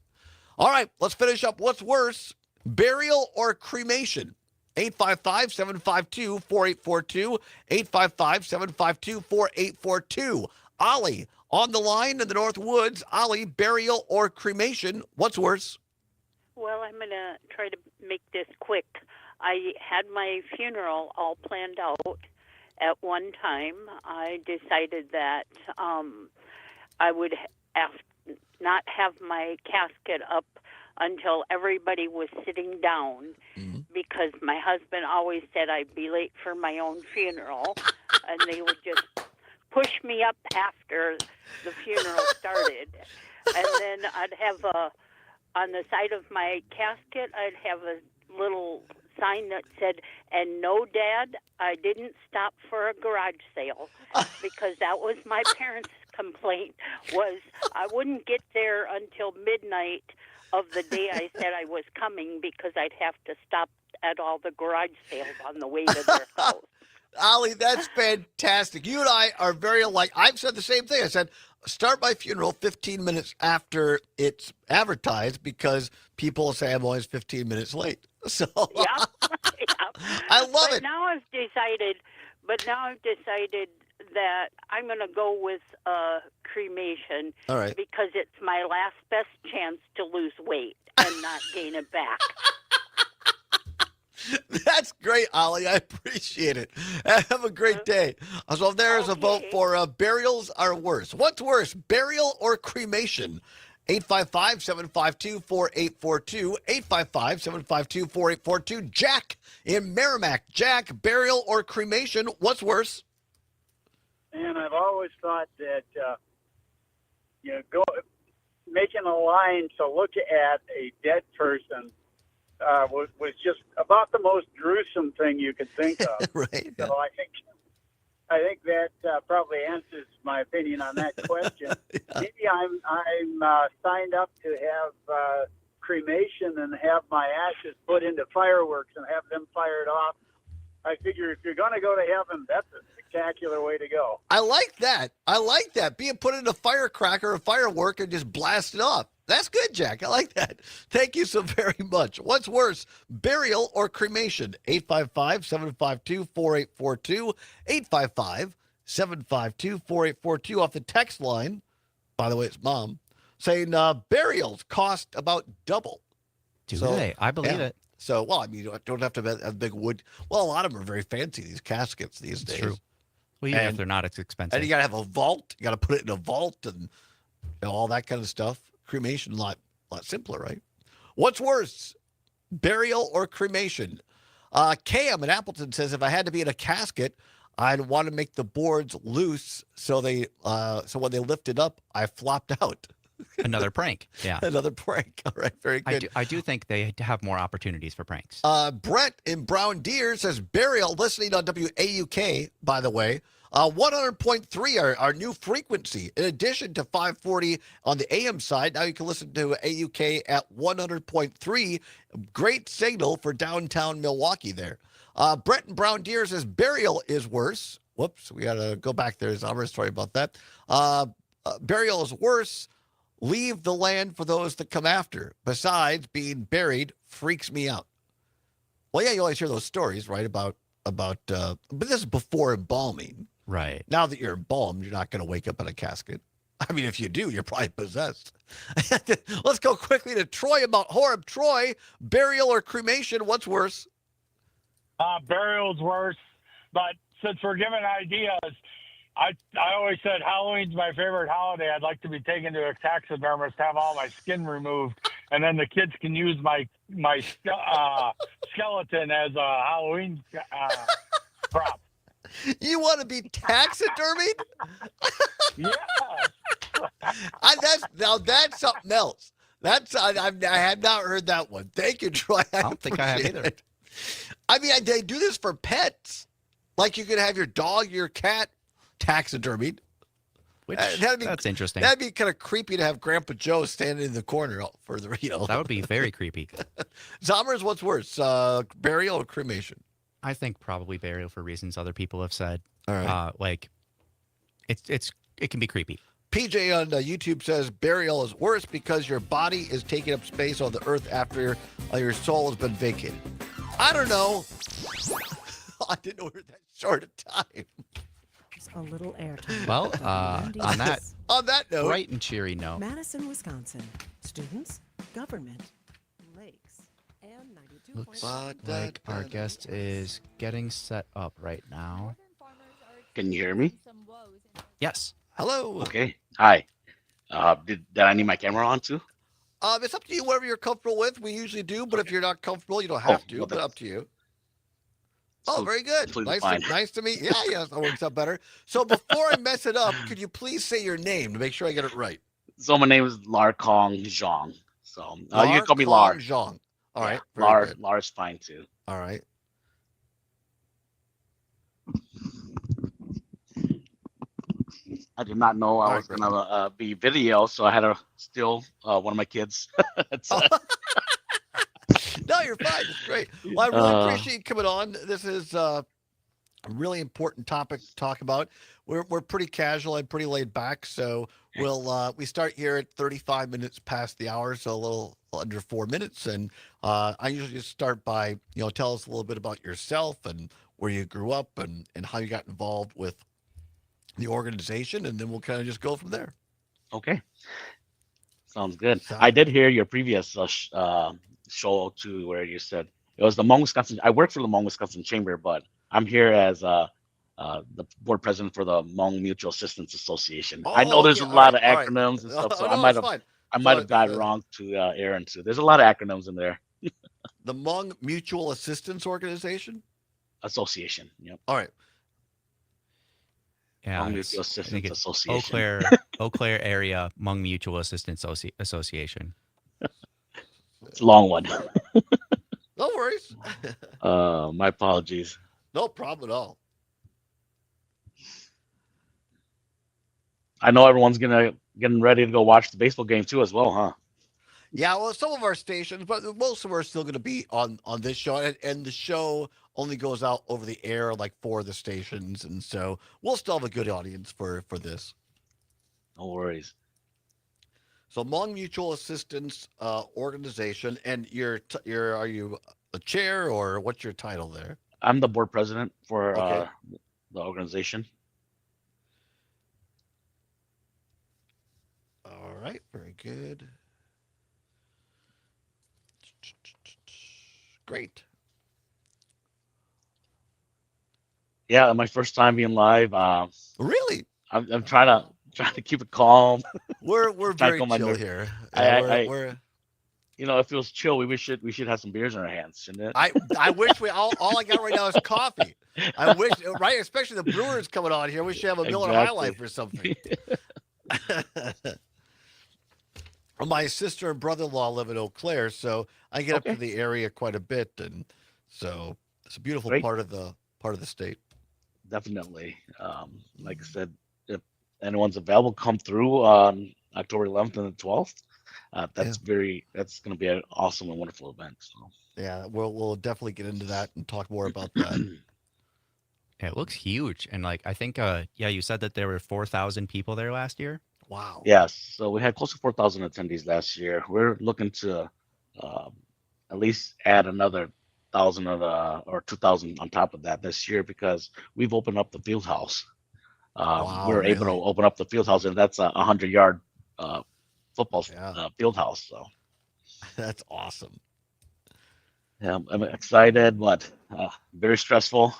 All right, let's finish up. What's worse, burial or cremation? 855-752-4842. 855-752-4842. Ollie on the line in the North Woods. Ollie, burial or cremation? What's worse? Well, I'm going to try to make this quick. I had my funeral all planned out at one time. I decided that I would not have my casket up until everybody was sitting down because my husband always said I'd be late for my own funeral, and they would just push me up after the funeral started. And then I'd have on the side of my casket, I'd have a little sign that said, "And no, Dad, I didn't stop for a garage sale," because that was my parents' complaint, was I wouldn't get there until midnight of the day I said I was coming because I'd have to stop at all the garage sales on the way to their house. Ollie, that's fantastic. You and I are very alike. I've said the same thing. I said, start my funeral 15 minutes after it's advertised because people say I'm always 15 minutes late. So Yeah. I love but it. Now I've decided that I'm going to go with cremation All right. because it's my last best chance to lose weight and not gain it back. That's great, Ollie. I appreciate it. Have a great day. So there is a vote for burials are worse. What's worse, burial or cremation? 855-752-4842. 855-752-4842. Jack in Merrimack. Jack, burial or cremation? What's worse? And I've always thought that making a line to look at a dead person was just about the most gruesome thing you could think of. Right. So I think that probably answers my opinion on that question. Maybe I'm signed up to have cremation and have my ashes put into fireworks and have them fired off. I figure if you're going to go to heaven, that's a spectacular way to go. I like that. Being put in a firecracker, a firework, and just blast it off. That's good, Jack. I like that. Thank you so very much. What's worse, burial or cremation? 855-752-4842. 855-752-4842 off the text line. By the way, it's Mom saying burials cost about double. Do they? I believe it. So, well, I mean, you don't have to have a big wood. Well, a lot of them are very fancy, these caskets these days. True. Well, even if they're not, it's expensive. And you got to have a vault. You got to put it in a vault and all that kind of stuff. Cremation, a lot simpler, right? What's worse, burial or cremation? Cam in Appleton says, if I had to be in a casket, I'd want to make the boards loose so when they lift it up, I flopped out. Another prank. Yeah. Another prank. All right. Very good. I do think they have more opportunities for pranks. Brett in Brown Deer says burial, listening on WAUK, by the way. 100.3, our new frequency. In addition to 540 on the AM side, now you can listen to AUK at 100.3. Great signal for downtown Milwaukee there. Brett in Brown Deer says burial is worse. Whoops, we got to go back there. There's a story about that. Burial is worse. Leave the land for those that come after. Besides, being buried freaks me out. Well, yeah, you always hear those stories, right, about but this is before embalming. Right. Now that you're embalmed, you're not going to wake up in a casket. I mean, if you do, you're probably possessed. Let's go quickly to Troy about Horeb. Troy, burial or cremation, what's worse? Burial's worse, but since we're giving ideas, I always said Halloween's my favorite holiday. I'd like to be taken to a taxidermist, have all my skin removed, and then the kids can use my skeleton as a Halloween prop. You want to be taxidermied? Yeah. That's something else. I have not heard that one. Thank you, Troy. I don't think I have either. It. I mean, they do this for pets. Like you could have your dog, your cat taxidermied. That's interesting. That'd be kind of creepy to have Grandpa Joe standing in the corner for the That would be very creepy. Zommers, what's worse, burial or cremation? I think probably burial for reasons other people have said. All right. Like it can be creepy. PJ on YouTube says burial is worse because your body is taking up space on the earth after your soul has been vacated. I don't know. I didn't know we were that short of time. A little airtime. Well, on that On that note, bright and cheery note, Madison, Wisconsin. Students, government, lakes, and 92. looks like our guest is getting set up right now. Can you hear me? Yes. Hello. Okay. Hi. Did I need my camera on too? It's up to you, whatever you're comfortable with. We usually do, but if you're not comfortable, you don't have to. Well, But up to you. Oh, So- very good. completely Nice, fine. nice to meet. Yeah, that works out better. So before I mess it up, could you please say your name to make sure I get it right? So my name is Lar Kong Zhang. So you can call me Kong Lar. Zhang. All right. Yeah, Very good. Lar's fine too. All right. I did not know I was gonna be video, so I had to steal one of my kids. No, you're fine. It's great. Well, I really appreciate you coming on. This is a really important topic to talk about. We're pretty casual and pretty laid back, so we start here at 35 minutes past the hour, so a little under 4 minutes. And I usually just start by tell us a little bit about yourself and where you grew up and how you got involved with the organization, and then we'll kind of just go from there. Okay. Sounds good. I did hear your previous show too, where you said it was the Hmong, Wisconsin. I work for the Hmong, Wisconsin Chamber, but I'm here as the board president for the Hmong Mutual Assistance Association. I know there's a lot of acronyms and stuff, so I might have got wrong to Aaron too. There's a lot of acronyms in there. The Hmong Mutual Assistance Organization? Association. Yep. All right. Yeah, Hmong it's- Mutual I think Assistance it's Association. Eau Claire area Hmong Mutual Assistance Association. It's a long one. No worries. My apologies. No problem at all. I know everyone's getting ready to go watch the baseball game too, as well, huh? Yeah, well, some of our stations, but most of them are still going to be on this show, and the show only goes out over the air like 4 of the stations, and so we'll still have a good audience for this. No worries. So, Hmong Mutual Assistance Organization, and are you a chair or what's your title there? I'm the board president for Okay. the organization. All right, very good. Great. Yeah, my first time being live. Really? I'm trying to keep it calm. We're Trying to very calm my chill nerves. here. We're if it was chill, we should have some beers in our hands, shouldn't it? I wish we all I got right now is coffee. I wish, right, especially the Brewers coming on here. We should have a Miller High Exactly. Life or something. Well, my sister and brother-in-law live in Eau Claire, so I get up to the area quite a bit, and so it's a beautiful Great. part of the state. Definitely. Like I said, if anyone's available, come through on October 11th and the 12th. That's going to be an awesome and wonderful event. So. Yeah, we'll definitely get into that and talk more about that. Yeah, it looks huge, and I think you said that there were 4,000 people there last year. Wow. Yes, so we had close to 4,000 attendees last year. We're looking to at least add another 1,000 or 2,000 on top of that this year because we've opened up the field house. We're able to open up the field house, and that's a 100-yard football field house. So that's awesome. Yeah, I'm excited, but very stressful.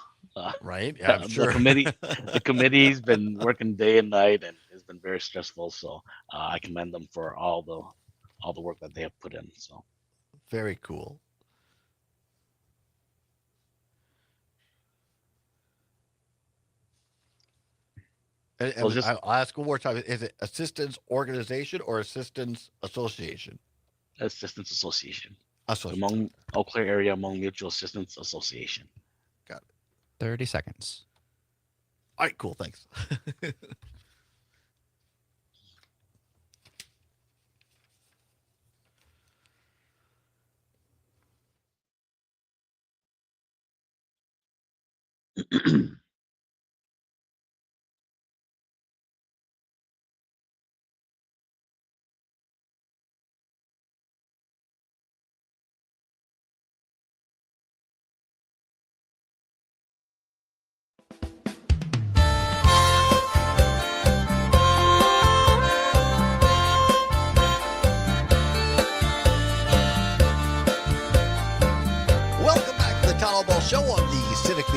Right? Yeah, I'm sure. The committee's been working day and night, and it's been very stressful. So I commend them for all the work that they have put in. So very cool. And I'll ask one more time: is it Assistance Organization or Assistance Association? Assistance Association. Association. Eau Claire Area Hmong Mutual Assistance Association. Got it. 30 seconds. All right, cool. Thanks.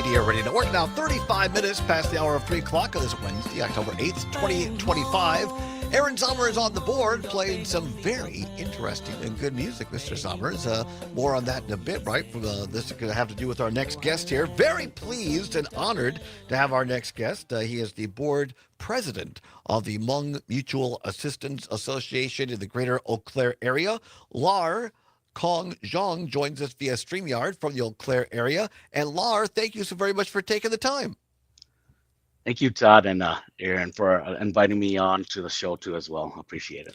Media Radio Network. Now 35 minutes past the hour of 3 o'clock on this Wednesday, October 8th, 2025. Aaron Sommer is on the board playing some very interesting and good music, Mr. Sommers. More on that in a bit, right? This is going to have to do with our next guest here. Very pleased and honored to have our next guest. He is the board president of the Hmong Mutual Assistance Association in the greater Eau Claire area. Lar Kong Zhang joins us via StreamYard from the Eau Claire area. And Lar, thank you so very much for taking the time. Thank you, Todd and Aaron, for inviting me on to the show too as well. Appreciate it.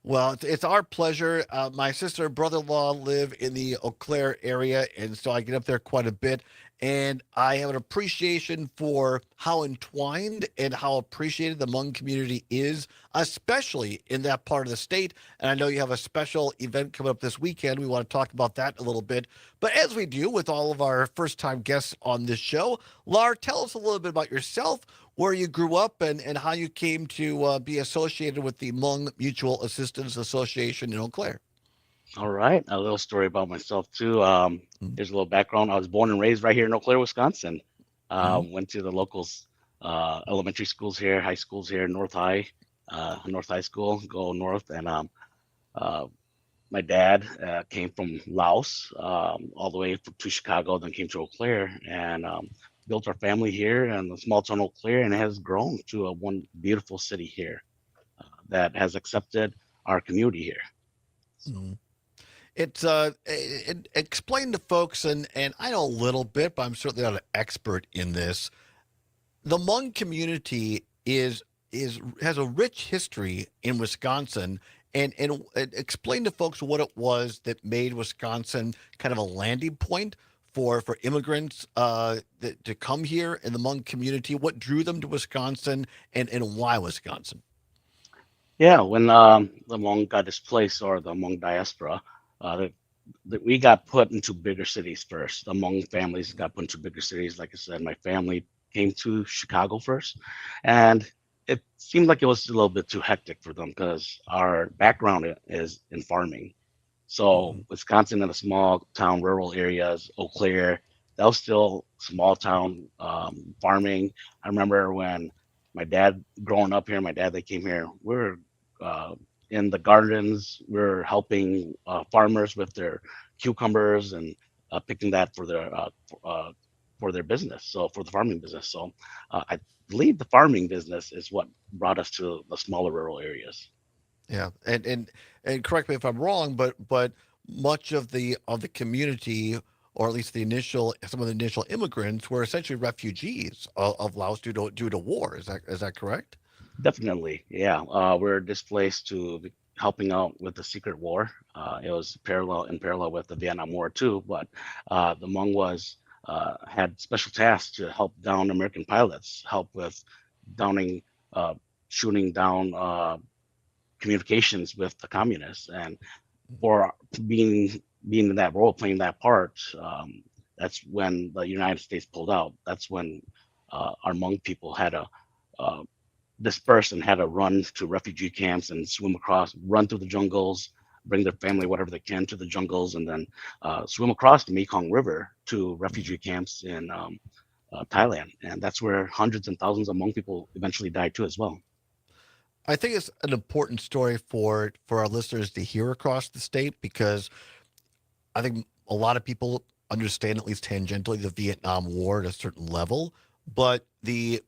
Well, it's our pleasure. My sister and brother-in-law live in the Eau Claire area, and so I get up there quite a bit. And I have an appreciation for how entwined and how appreciated the Hmong community is, especially in that part of the state. And I know you have a special event coming up this weekend. We want to talk about that a little bit. But as we do with all of our first-time guests on this show, Lar, tell us a little bit about yourself, where you grew up, and how you came to be associated with the Hmong Mutual Assistance Association in Eau Claire. All right, a little story about myself too. Here's a little background. I was born and raised right here in Eau Claire, Wisconsin. Went to the locals, elementary schools here, high schools here, North High School, go north. And my dad came from Laos, all the way to Chicago, then came to Eau Claire, and built our family here in the small town Eau Claire, and it has grown to a one beautiful city here that has accepted our community here. Mm-hmm. It's explain to folks, and I know a little bit, but I'm certainly not an expert in this. The Hmong community has a rich history in Wisconsin, and explain to folks what it was that made Wisconsin kind of a landing point for immigrants to come here in the Hmong community. What drew them to Wisconsin, and why Wisconsin? Yeah, when the Hmong got displaced, or the Hmong diaspora, we got put into bigger cities first. The Hmong families got put into bigger cities. Like I said, my family came to Chicago first, and it seemed like it was a little bit too hectic for them because our background is in farming. So Wisconsin, in the small town, rural areas, Eau Claire, that was still small town farming. I remember when my dad, growing up here, they came here, we were in the gardens, we were helping farmers with their cucumbers and picking that for their business, so for the farming business. So I believe the farming business is what brought us to the smaller rural areas. Yeah, and correct me if I'm wrong, but much of the community, or at least some of the initial immigrants, were essentially refugees of Laos due to war. Is that correct? Definitely, yeah. We're displaced to helping out with the secret war. It was in parallel with the Vietnam War too, but the Hmong had special tasks to help down American pilots, help with shooting down communications with the communists. And for being in that role, playing that part, that's when the United States pulled out. That's when our Hmong people had to disperse and had to run to refugee camps and run through the jungles, bring their family, whatever they can, to the jungles, and then swim across the Mekong River to refugee camps in Thailand. And that's where hundreds and thousands of Hmong people eventually died too as well. I think it's an important story for our listeners to hear across the state, because I think a lot of people understand, at least tangentially, the Vietnam War at a certain level, but the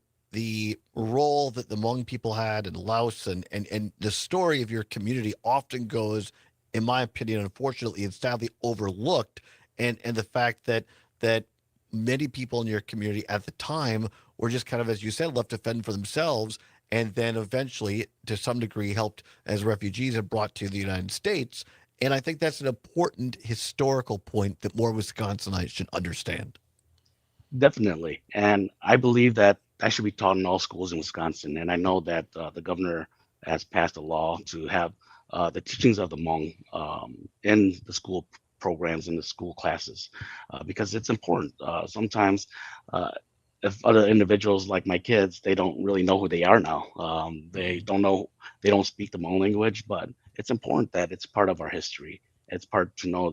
role that the Hmong people had in Laos and the story of your community often goes, in my opinion, unfortunately and sadly, overlooked, and the fact that many people in your community at the time were just kind of, as you said, left to fend for themselves, and then eventually, to some degree, helped as refugees and brought to the United States. And I think that's an important historical point that more Wisconsinites should understand. Definitely. And I believe that should be taught in all schools in Wisconsin. And I know that the governor has passed a law to have the teachings of the Hmong in the school programs, in the school classes, because it's important. Sometimes if other individuals like my kids, they don't really know who they are now. They don't speak the Hmong language, but it's important that it's part of our history. It's good to know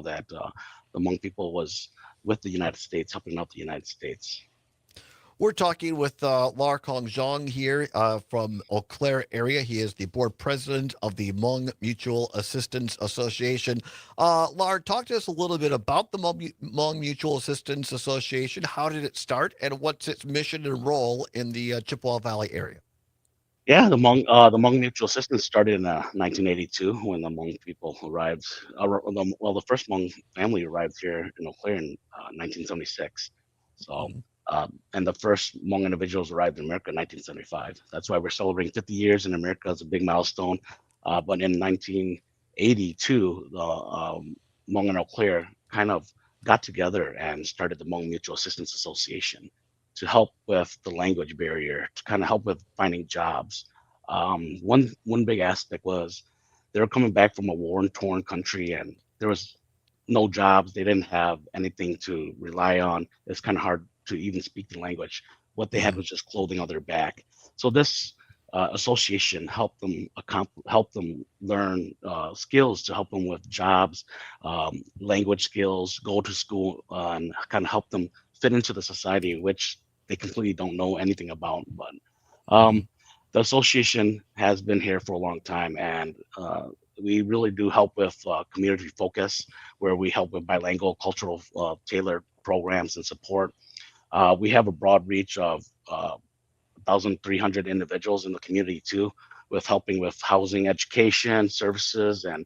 that the Hmong people was with the United States, helping out the United States. We're talking with Lar Kong Zhang here from Eau Claire area. He is the board president of the Hmong Mutual Assistance Association. Lar, talk to us a little bit about the Hmong Mutual Assistance Association. How did it start, and what's its mission and role in the Chippewa Valley area? Yeah, the Hmong Mutual Assistance started in 1982 when the Hmong people arrived. The first Hmong family arrived here in Eau Claire in 1976. So, and the first Hmong individuals arrived in America in 1975. That's why we're celebrating 50 years in America. It's a big milestone. But in 1982, the Hmong and Eau Claire kind of got together and started the Hmong Mutual Assistance Association to help with the language barrier, to kind of help with finding jobs. One big aspect was they were coming back from a war-torn country, and there was no jobs. They didn't have anything to rely on. It's kind of hard to even speak the language. What they had was just clothing on their back. So this association helped them learn skills to help them with jobs, language skills, go to school, and kind of help them fit into the society, which they completely don't know anything about. But the association has been here for a long time, and we really do help with community focus, where we help with bilingual, cultural, tailored programs and support. We have a broad reach of 1,300 individuals in the community too, with helping with housing, education, services, and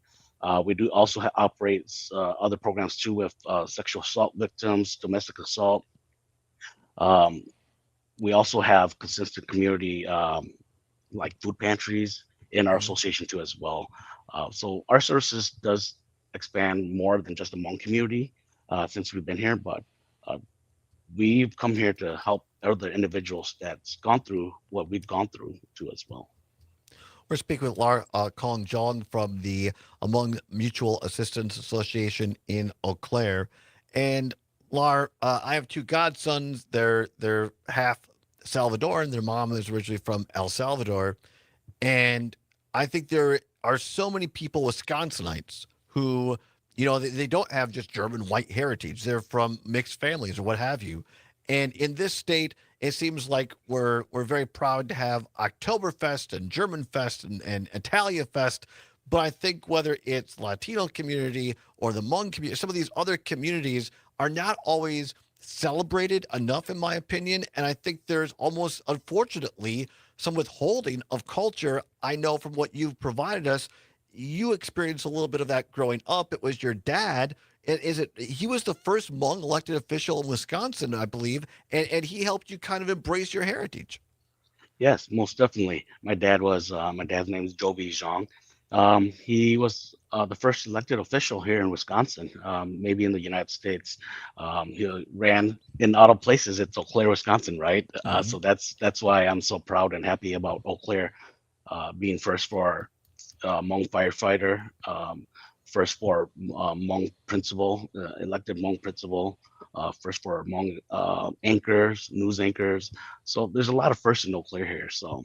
we do also operate other programs too with sexual assault victims, domestic assault. We also have consistent community like food pantries in our association too as well. So our services does expand more than just the Hmong community since we've been here, but we've come here to help other individuals that's gone through what we've gone through too as well. We're speaking with Lar Kong John from the Hmong Mutual Assistance Association in Eau Claire. And Lar, I have two godsons. They're half Salvadoran. Their mom is originally from El Salvador. And I think there are so many people, Wisconsinites, who, they don't have just German white heritage. They're from mixed families or what have you. And in this state, it seems like we're very proud to have Oktoberfest and German Fest and Italia Fest. But I think whether it's Latino community or the Hmong community, some of these other communities are not always celebrated enough, in my opinion. And I think there's almost, unfortunately, some withholding of culture. I know from what you've provided us, you experienced a little bit of that growing up. It was your dad. He was the first Hmong elected official in Wisconsin, I believe, and he helped you kind of embrace your heritage. Yes, most definitely. My dad's name is Joby Zhang. He was the first elected official here in Wisconsin, maybe in the United States. He ran in other places. It's Eau Claire, Wisconsin, right? So that's why I'm so proud and happy about Eau Claire being first for Hmong firefighter, first for Hmong principal, elected Hmong principal, first for Hmong anchors, news anchors. So there's a lot of firsts in Eau Claire here. So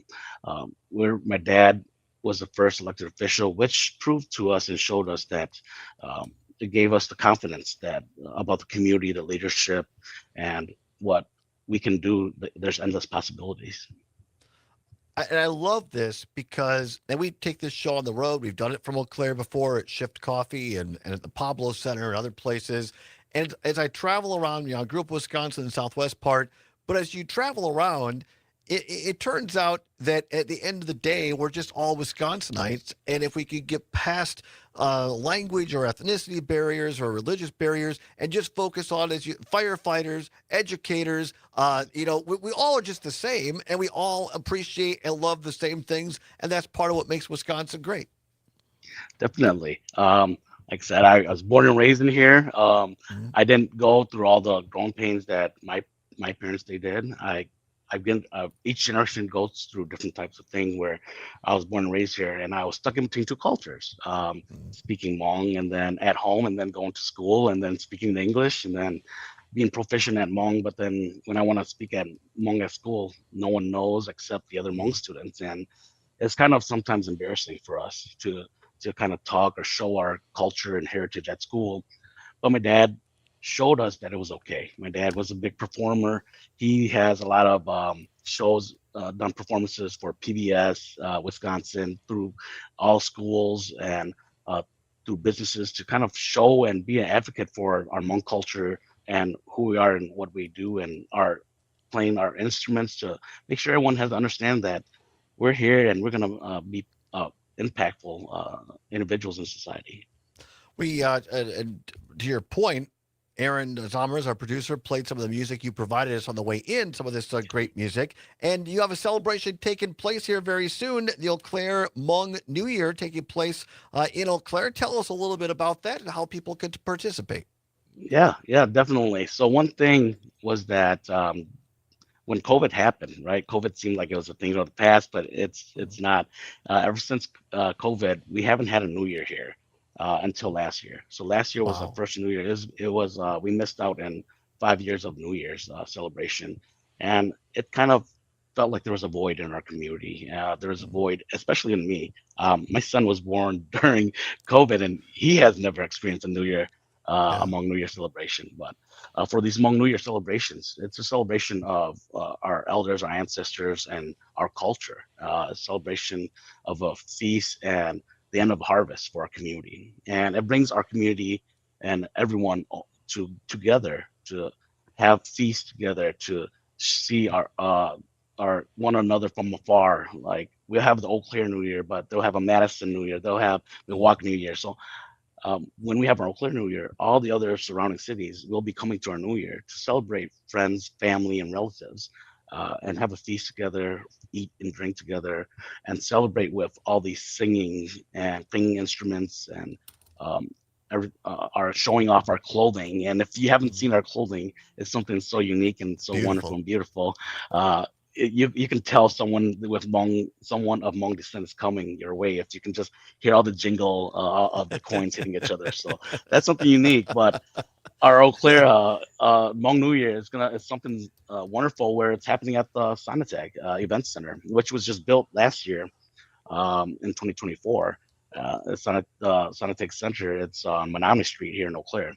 my dad was the first elected official, which proved to us and showed us that it gave us the confidence that about the community, the leadership, and what we can do. There's endless possibilities. And I love this because, and we take this show on the road. We've done it from Eau Claire before at Shift Coffee and at the Pablo Center and other places. And as I travel around, I grew up in Wisconsin, the southwest part, but as you travel around, it turns out that at the end of the day, we're just all Wisconsinites. And if we could get past language or ethnicity barriers or religious barriers and just focus on firefighters, educators, we all are just the same, and we all appreciate and love the same things. And that's part of what makes Wisconsin great. Definitely. Like I said, I was born and raised in here. I didn't go through all the growing pains that my parents they did. I've been each generation goes through different types of things where I was born and raised here, and I was stuck in between two cultures, speaking Hmong and then at home, and then going to school and then speaking the English and then being proficient at Hmong. But then when I want to speak at Hmong at school, no one knows except the other Hmong students, and it's kind of sometimes embarrassing for us to kind of talk or show our culture and heritage at school. But my dad showed us that it was okay. My dad was a big performer. He has a lot of shows, done performances for PBS, Wisconsin, through all schools and through businesses to kind of show and be an advocate for our Hmong culture and who we are and what we do and our playing our instruments to make sure everyone has to understand that we're here and we're going to be impactful individuals in society. We and to your point, Aaron Zomers, our producer, played some of the music you provided us on the way in, some of this great music. And you have a celebration taking place here very soon, the Eau Claire Hmong New Year taking place in Eau Claire. Tell us a little bit about that and how people can participate. Yeah, definitely. So one thing was that when COVID happened, right? COVID seemed like it was a thing of the past, but it's not. Ever since COVID, we haven't had a New Year here until last year. So last year was the first New Year. It was we missed out in 5 years of New Year's celebration, and it kind of felt like there was a void in our community. There was a void, especially in me. My son was born during COVID, and he has never experienced a New Year among New Year celebration. But for these Hmong New Year celebrations, it's a celebration of our elders, our ancestors, and our culture. A celebration of a feast and the end of harvest for our community, and it brings our community and everyone together to have feast together, to see our one another from afar. Like we'll have the Eau Claire New Year, but they'll have a Madison New Year, they'll have Milwaukee New Year. So when we have our Eau Claire New Year, all the other surrounding cities will be coming to our New Year to celebrate friends, family, and relatives, and have a feast together, eat and drink together, and celebrate with all these singing and singing instruments and are showing off our clothing. And if you haven't seen our clothing, it's something so unique and so wonderful and beautiful. You can tell someone of Hmong descent is coming your way if you can just hear all the jingle of the coins hitting each other. So that's something unique. But our Eau Claire Hmong New Year is something wonderful, where it's happening at the Sonatag Event Center, which was just built last year in 2024. It's on Sonatag Center. It's on Menominee Street here in Eau Claire,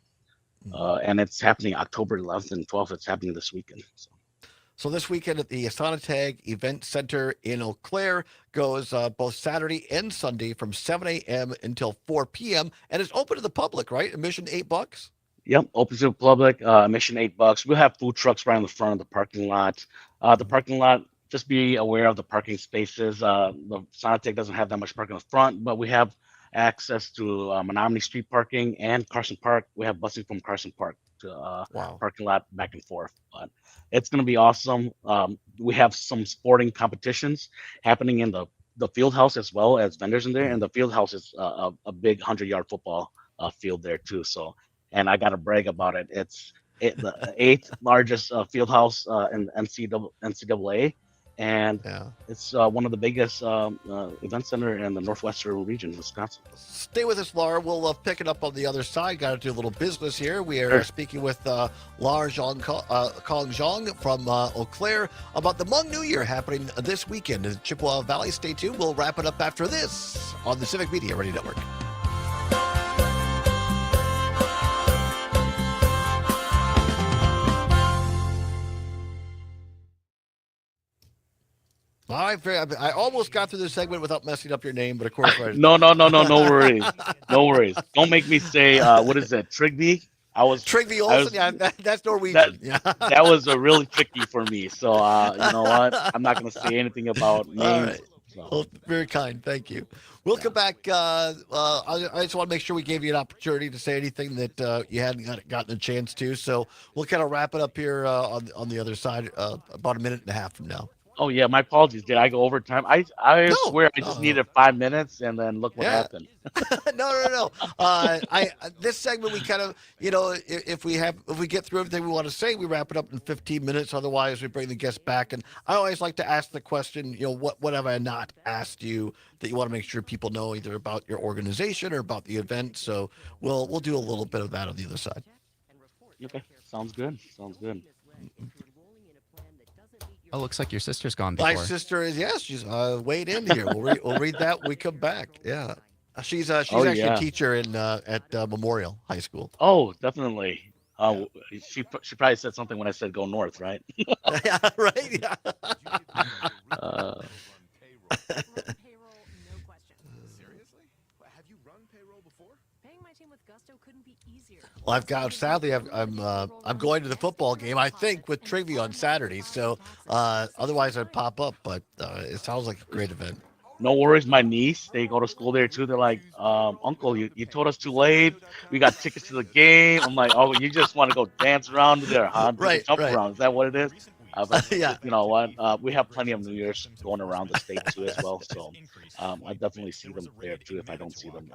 and it's happening October 11th and 12th. It's happening this weekend. So this weekend at the Sonatag Event Center in Eau Claire goes both Saturday and Sunday from 7 a.m. until 4 p.m. and it's open to the public, right? Admission $8. Yep, open to the public. Admission $8. We'll have food trucks right in the front of the parking lot. The parking lot, just be aware of the parking spaces. The Sonatag doesn't have that much parking in the front, but we have access to Menominee Street parking and Carson Park. We have busing from Carson Park to parking lot back and forth. But it's going to be awesome. We have some sporting competitions happening in the field house, as well as vendors in there. And the field house is a big 100-yard football field there too. So, and I got to brag about it. It's the 8th largest field house in NCAA. And it's one of the biggest event center in the Northwestern region, Wisconsin. Stay with us, Laura. We'll pick it up on the other side. Got to do a little business here. We are speaking with Laura Kong Zhang from Eau Claire about the Hmong New Year happening this weekend in Chippewa Valley. Stay tuned. We'll wrap it up after this on the Civic Media Radio Network. All right, I almost got through this segment without messing up your name, but of course, no worries, no worries. Don't make me say what is that, Trigby? Trigby Olsen. Yeah, that's Norwegian. That was really tricky for me. So you know what? I'm not going to say anything about names. All right. Well, very kind. Thank you. We'll come back. I just want to make sure we gave you an opportunity to say anything that you hadn't gotten a chance to. So we'll kind of wrap it up here on the other side about a minute and a half from now. Oh yeah, my apologies. Did I go over time? I swear I just needed 5 minutes, and then look what happened. No. This segment we kind of, if we get through everything we want to say, we wrap it up in 15 minutes. Otherwise, we bring the guests back. And I always like to ask the question, what have I not asked you that you want to make sure people know either about your organization or about the event? So we'll do a little bit of that on the other side. Okay, sounds good. Oh, looks like your sister's gone before. My sister is, yes, she's weighed in here. We'll read that when we come back. Yeah. She's actually a teacher at Memorial High School. Oh, definitely. She probably said something when I said go north, right? Yeah, right. Yeah. Uh, Well, I'm going to the football game. I think with trivia on Saturday. So otherwise I'd pop up. But it sounds like a great event. no worries, my niece. They go to school there too. They're like, Uncle, you told us too late. We got tickets to the game. I'm like, oh, you just want to go dance around there, huh? Do the Right, jump right. around. Is that what it is? But Yeah. you know what? We have plenty of New Year's going around the state too as well. So I definitely see them there too if I don't see them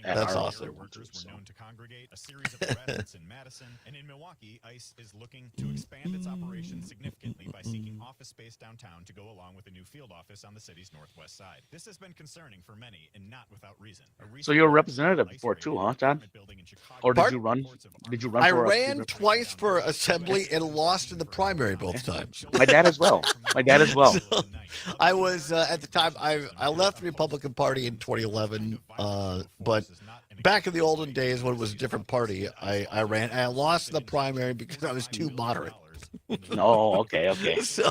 at That's our awesome. local one, too, so. To congregate a series of arrests in Madison, and in Milwaukee, ICE is looking to expand its operation significantly by seeking office space downtown to go along with a new field office on the city's northwest side. This has been concerning for many, and not without reason. So you're a representative before too, huh, Todd? Or did you run? Did you run? I for ran twice for assembly and lost in the primary both times. My dad as well. My dad as well. So, I was at the time I left the Republican Party in 2011, but back in the olden days when it was a different party, I ran. I lost the primary because I was too moderate. No, okay. So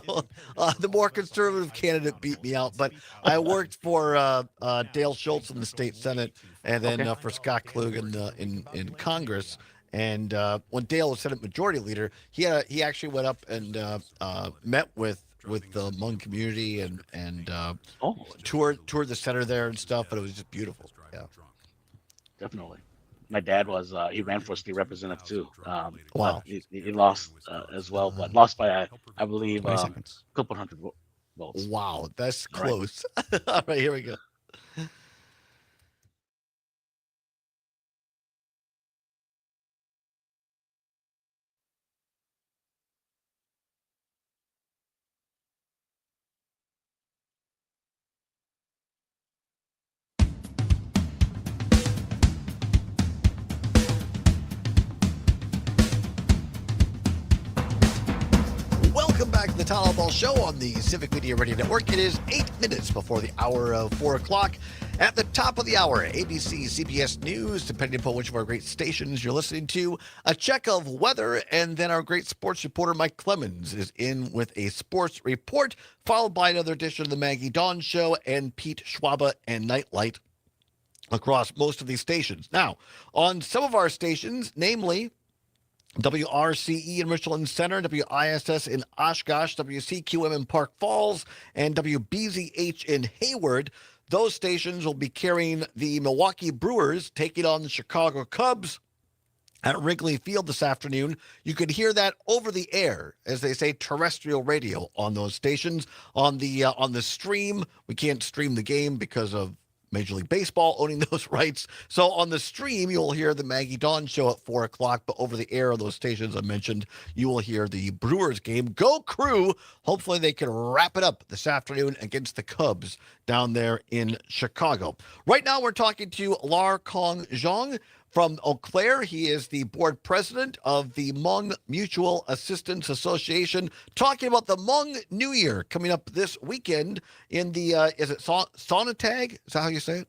the more conservative candidate beat me out, but I worked for Dale Schultz in the state senate, and then for Scott Klug in Congress. And when Dale was Senate Majority Leader, he actually went up and met with the Hmong community and toured the center there and stuff, and it was just beautiful. Yeah, definitely. My dad was he ran for state representative too. Wow. He lost as well, but lost by I believe a 20 seconds. couple hundred votes. Wow, that's All right. close. All right, here we go. Welcome back to the Todd Allbaugh Show on the Civic Media Radio Network. It is 8 minutes before the hour of 4 o'clock. At the top of the hour, ABC, CBS News, depending upon which of our great stations you're listening to, a check of weather, and then our great sports reporter Mike Clemens is in with a sports report, followed by another edition of the Maggie Dawn Show and Pete Schwaba and Nightlight across most of these stations. Now, on some of our stations, namely WRCE in Richland Center, WISS in Oshkosh, WCQM in Park Falls, and WBZH in Hayward, those stations will be carrying the Milwaukee Brewers taking on the Chicago Cubs at Wrigley Field this afternoon. You could hear that over the air, as they say, terrestrial radio on those stations. On the stream, we can't stream the game because of Major League Baseball owning those rights. So on the stream, you'll hear the Maggie Dawn Show at 4 o'clock, but over the air of those stations I mentioned, you will hear the Brewers game. Go Crew! Hopefully they can wrap it up this afternoon against the Cubs down there in Chicago. Right now we're talking to Lar Kong Zhang from Eau Claire. He is the board president of the Hmong Mutual Assistance Association, talking about the Hmong New Year coming up this weekend in the, is it Sonatag? Is that how you say it?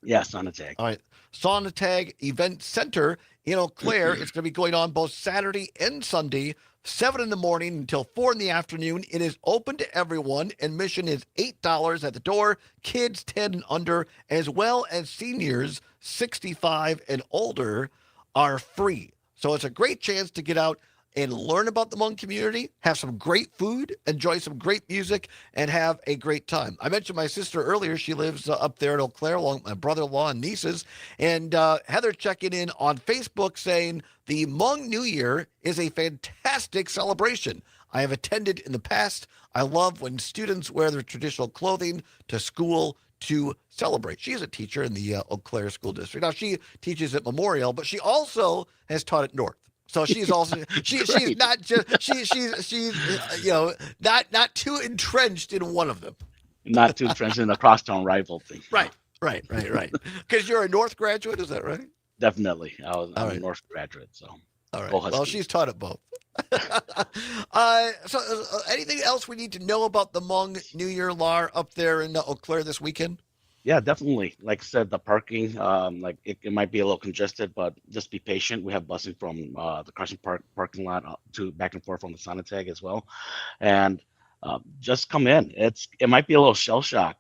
Yeah, Sonatag. All right. Sonatag Event Center in Eau Claire. It's going to be going on both Saturday and Sunday, 7 in the morning until 4 in the afternoon. It is open to everyone. Admission is $8 at the door. Kids 10 and under, as well as seniors 65 and older, are free. So it's a great chance to get out and learn about the Hmong community, have some great food, enjoy some great music, and have a great time. I mentioned my sister earlier. She lives up there in Eau Claire along with my brother-in-law and nieces. And Heather checking in on Facebook saying the Hmong New Year is a fantastic celebration. I have attended in the past. I love when students wear their traditional clothing to school to celebrate. She's a teacher in the Eau Claire School District. Now, she teaches at Memorial, but she also has taught at North. So she's also she's not just she's not too entrenched in one of them. Not too entrenched in the crosstown rival thing. Right. Because you're a North graduate, is that right? Definitely. I'm a North graduate, so. All right. Go Well, Huskies. she's taught at both. So anything else we need to know about the Hmong New Year, Lar, up there in Eau Claire this weekend? Yeah, definitely. Like I said, the parking, like it might be a little congested, but just be patient. We have busing from the Carson Park parking lot to back and forth from the Sonatag as well, and just come in. It might be a little shell shock.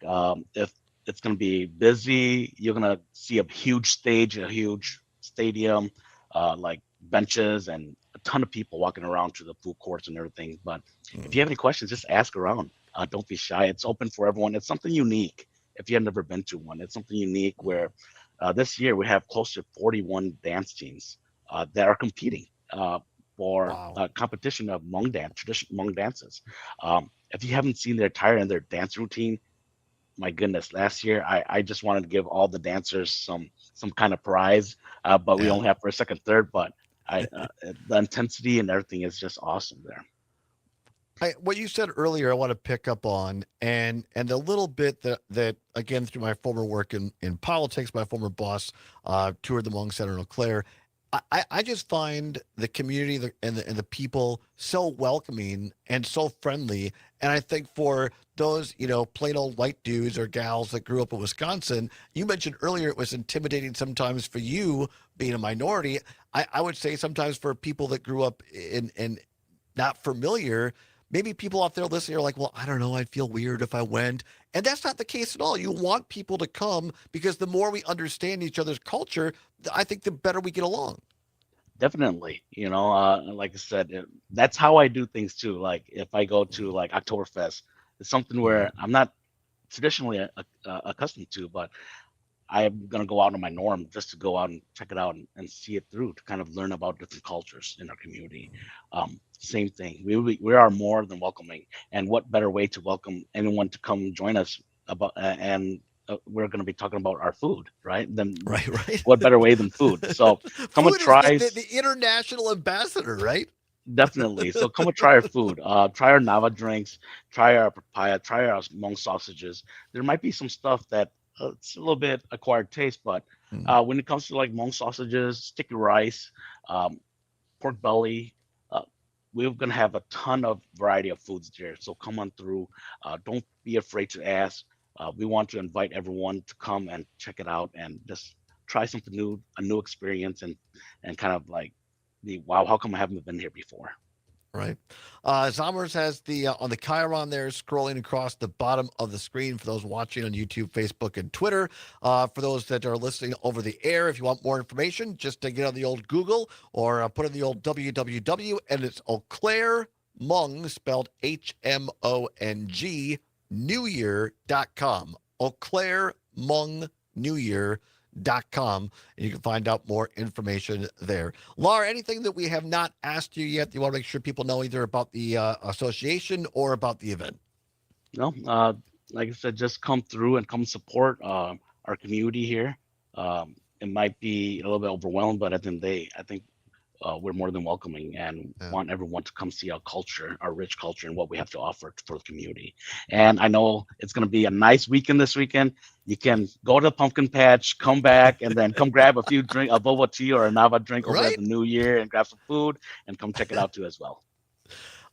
If it's going to be busy, you're going to see a huge stage, a huge stadium, like benches and a ton of people walking around to the food courts and everything. But if you have any questions, just ask around. Don't be shy. It's open for everyone. It's something unique if you've never been to one. It's something unique where this year we have close to 41 dance teams that are competing for competition of Hmong dance, traditional Hmong dances. If you haven't seen their attire and their dance routine, my goodness, last year I just wanted to give all the dancers some kind of prize, but we only have first, second, third. But the intensity and everything is just awesome there. What you said earlier, I want to pick up on, and a little bit that again through my former work in politics, my former boss toured the Hmong Center in Eau Claire. I just find the community and the people so welcoming and so friendly. And I think for those, plain old white dudes or gals that grew up in Wisconsin, you mentioned earlier it was intimidating sometimes for you being a minority. I would say sometimes for people that grew up in not familiar, maybe people out there listening are like, well, I don't know, I'd feel weird if I went. And that's not the case at all. You want people to come because the more we understand each other's culture, I think the better we get along. Definitely, like I said, that's how I do things too. Like if I go to like Oktoberfest, it's something where I'm not traditionally accustomed to, but I'm gonna go out on my norm just to go out and check it out and see it through to kind of learn about different cultures in our community. Same thing. We are more than welcoming, and what better way to welcome anyone to come join us about and we're going to be talking about our food, right? Then right. What better way than food? So come and try. Food is the international ambassador, right? Definitely. So come and try our food. Try our Nava drinks. Try our papaya. Try our Hmong sausages. There might be some stuff that it's a little bit acquired taste, but when it comes to like Hmong sausages, sticky rice, pork belly, we're going to have a ton of variety of foods there. So come on through. Don't be afraid to ask. We want to invite everyone to come and check it out and just try something new, a new experience, and kind of like wow, how come I haven't been here before? Right. Zommers has the on the Chiron there scrolling across the bottom of the screen for those watching on YouTube, Facebook, and Twitter. For those that are listening over the air, if you want more information, just get on the old Google or put in the old www, and it's Eau Claire Hmong, spelled HMONG, newyear.com. Eau Claire Hmong newyear.com, and you can find out more information there. Laura, anything that we have not asked you yet that you want to make sure people know either about the association or about the event? No, like I said, just come through and come support our community here. It might be a little bit overwhelmed, but at the end of the day, I think we're more than welcoming and want everyone to come see our culture, our rich culture, and what we have to offer for the community. And I know it's going to be a nice weekend this weekend. You can go to the pumpkin patch, come back, and then come grab a boba tea or a Nava drink over at the New Year and grab some food and come check it out too as well.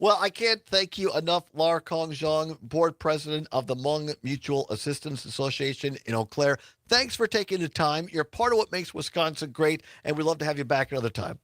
Well, I can't thank you enough, Lar Kong Zhang, board president of the Hmong Mutual Assistance Association in Eau Claire. Thanks for taking the time. You're part of what makes Wisconsin great, and we'd love to have you back another time.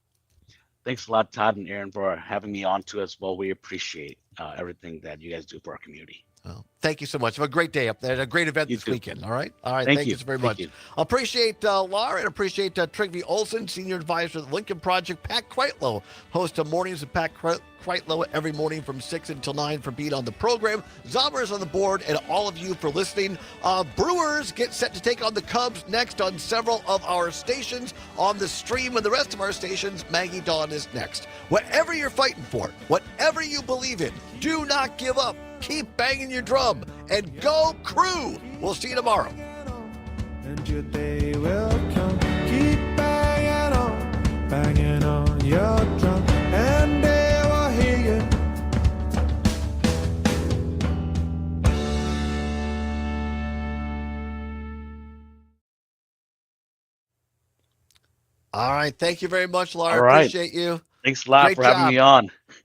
Thanks a lot, Todd and Aaron, for having me on too as well. We appreciate everything that you guys do for our community. Oh, thank you so much. Have a great day up there. A great event this weekend. All right. Thank you so very much. Appreciate Laura and appreciate Trygve Olsen, senior advisor of the Lincoln Project. Pat Kreitlow, host of Mornings with Pat Kreitlow every morning from 6 until 9 for being on the program. Zommers on the board, and all of you for listening. Brewers get set to take on the Cubs next on several of our stations on the stream, and the rest of our stations. Maggie Dawn is next. Whatever you're fighting for, whatever you believe in, do not give up. Keep banging your drum and go Crew. We'll see you tomorrow. And your day will come. Keep banging on your drum, and they will hear you. All right. Thank you very much, Laura. All right. Appreciate you. Thanks a lot for having me on.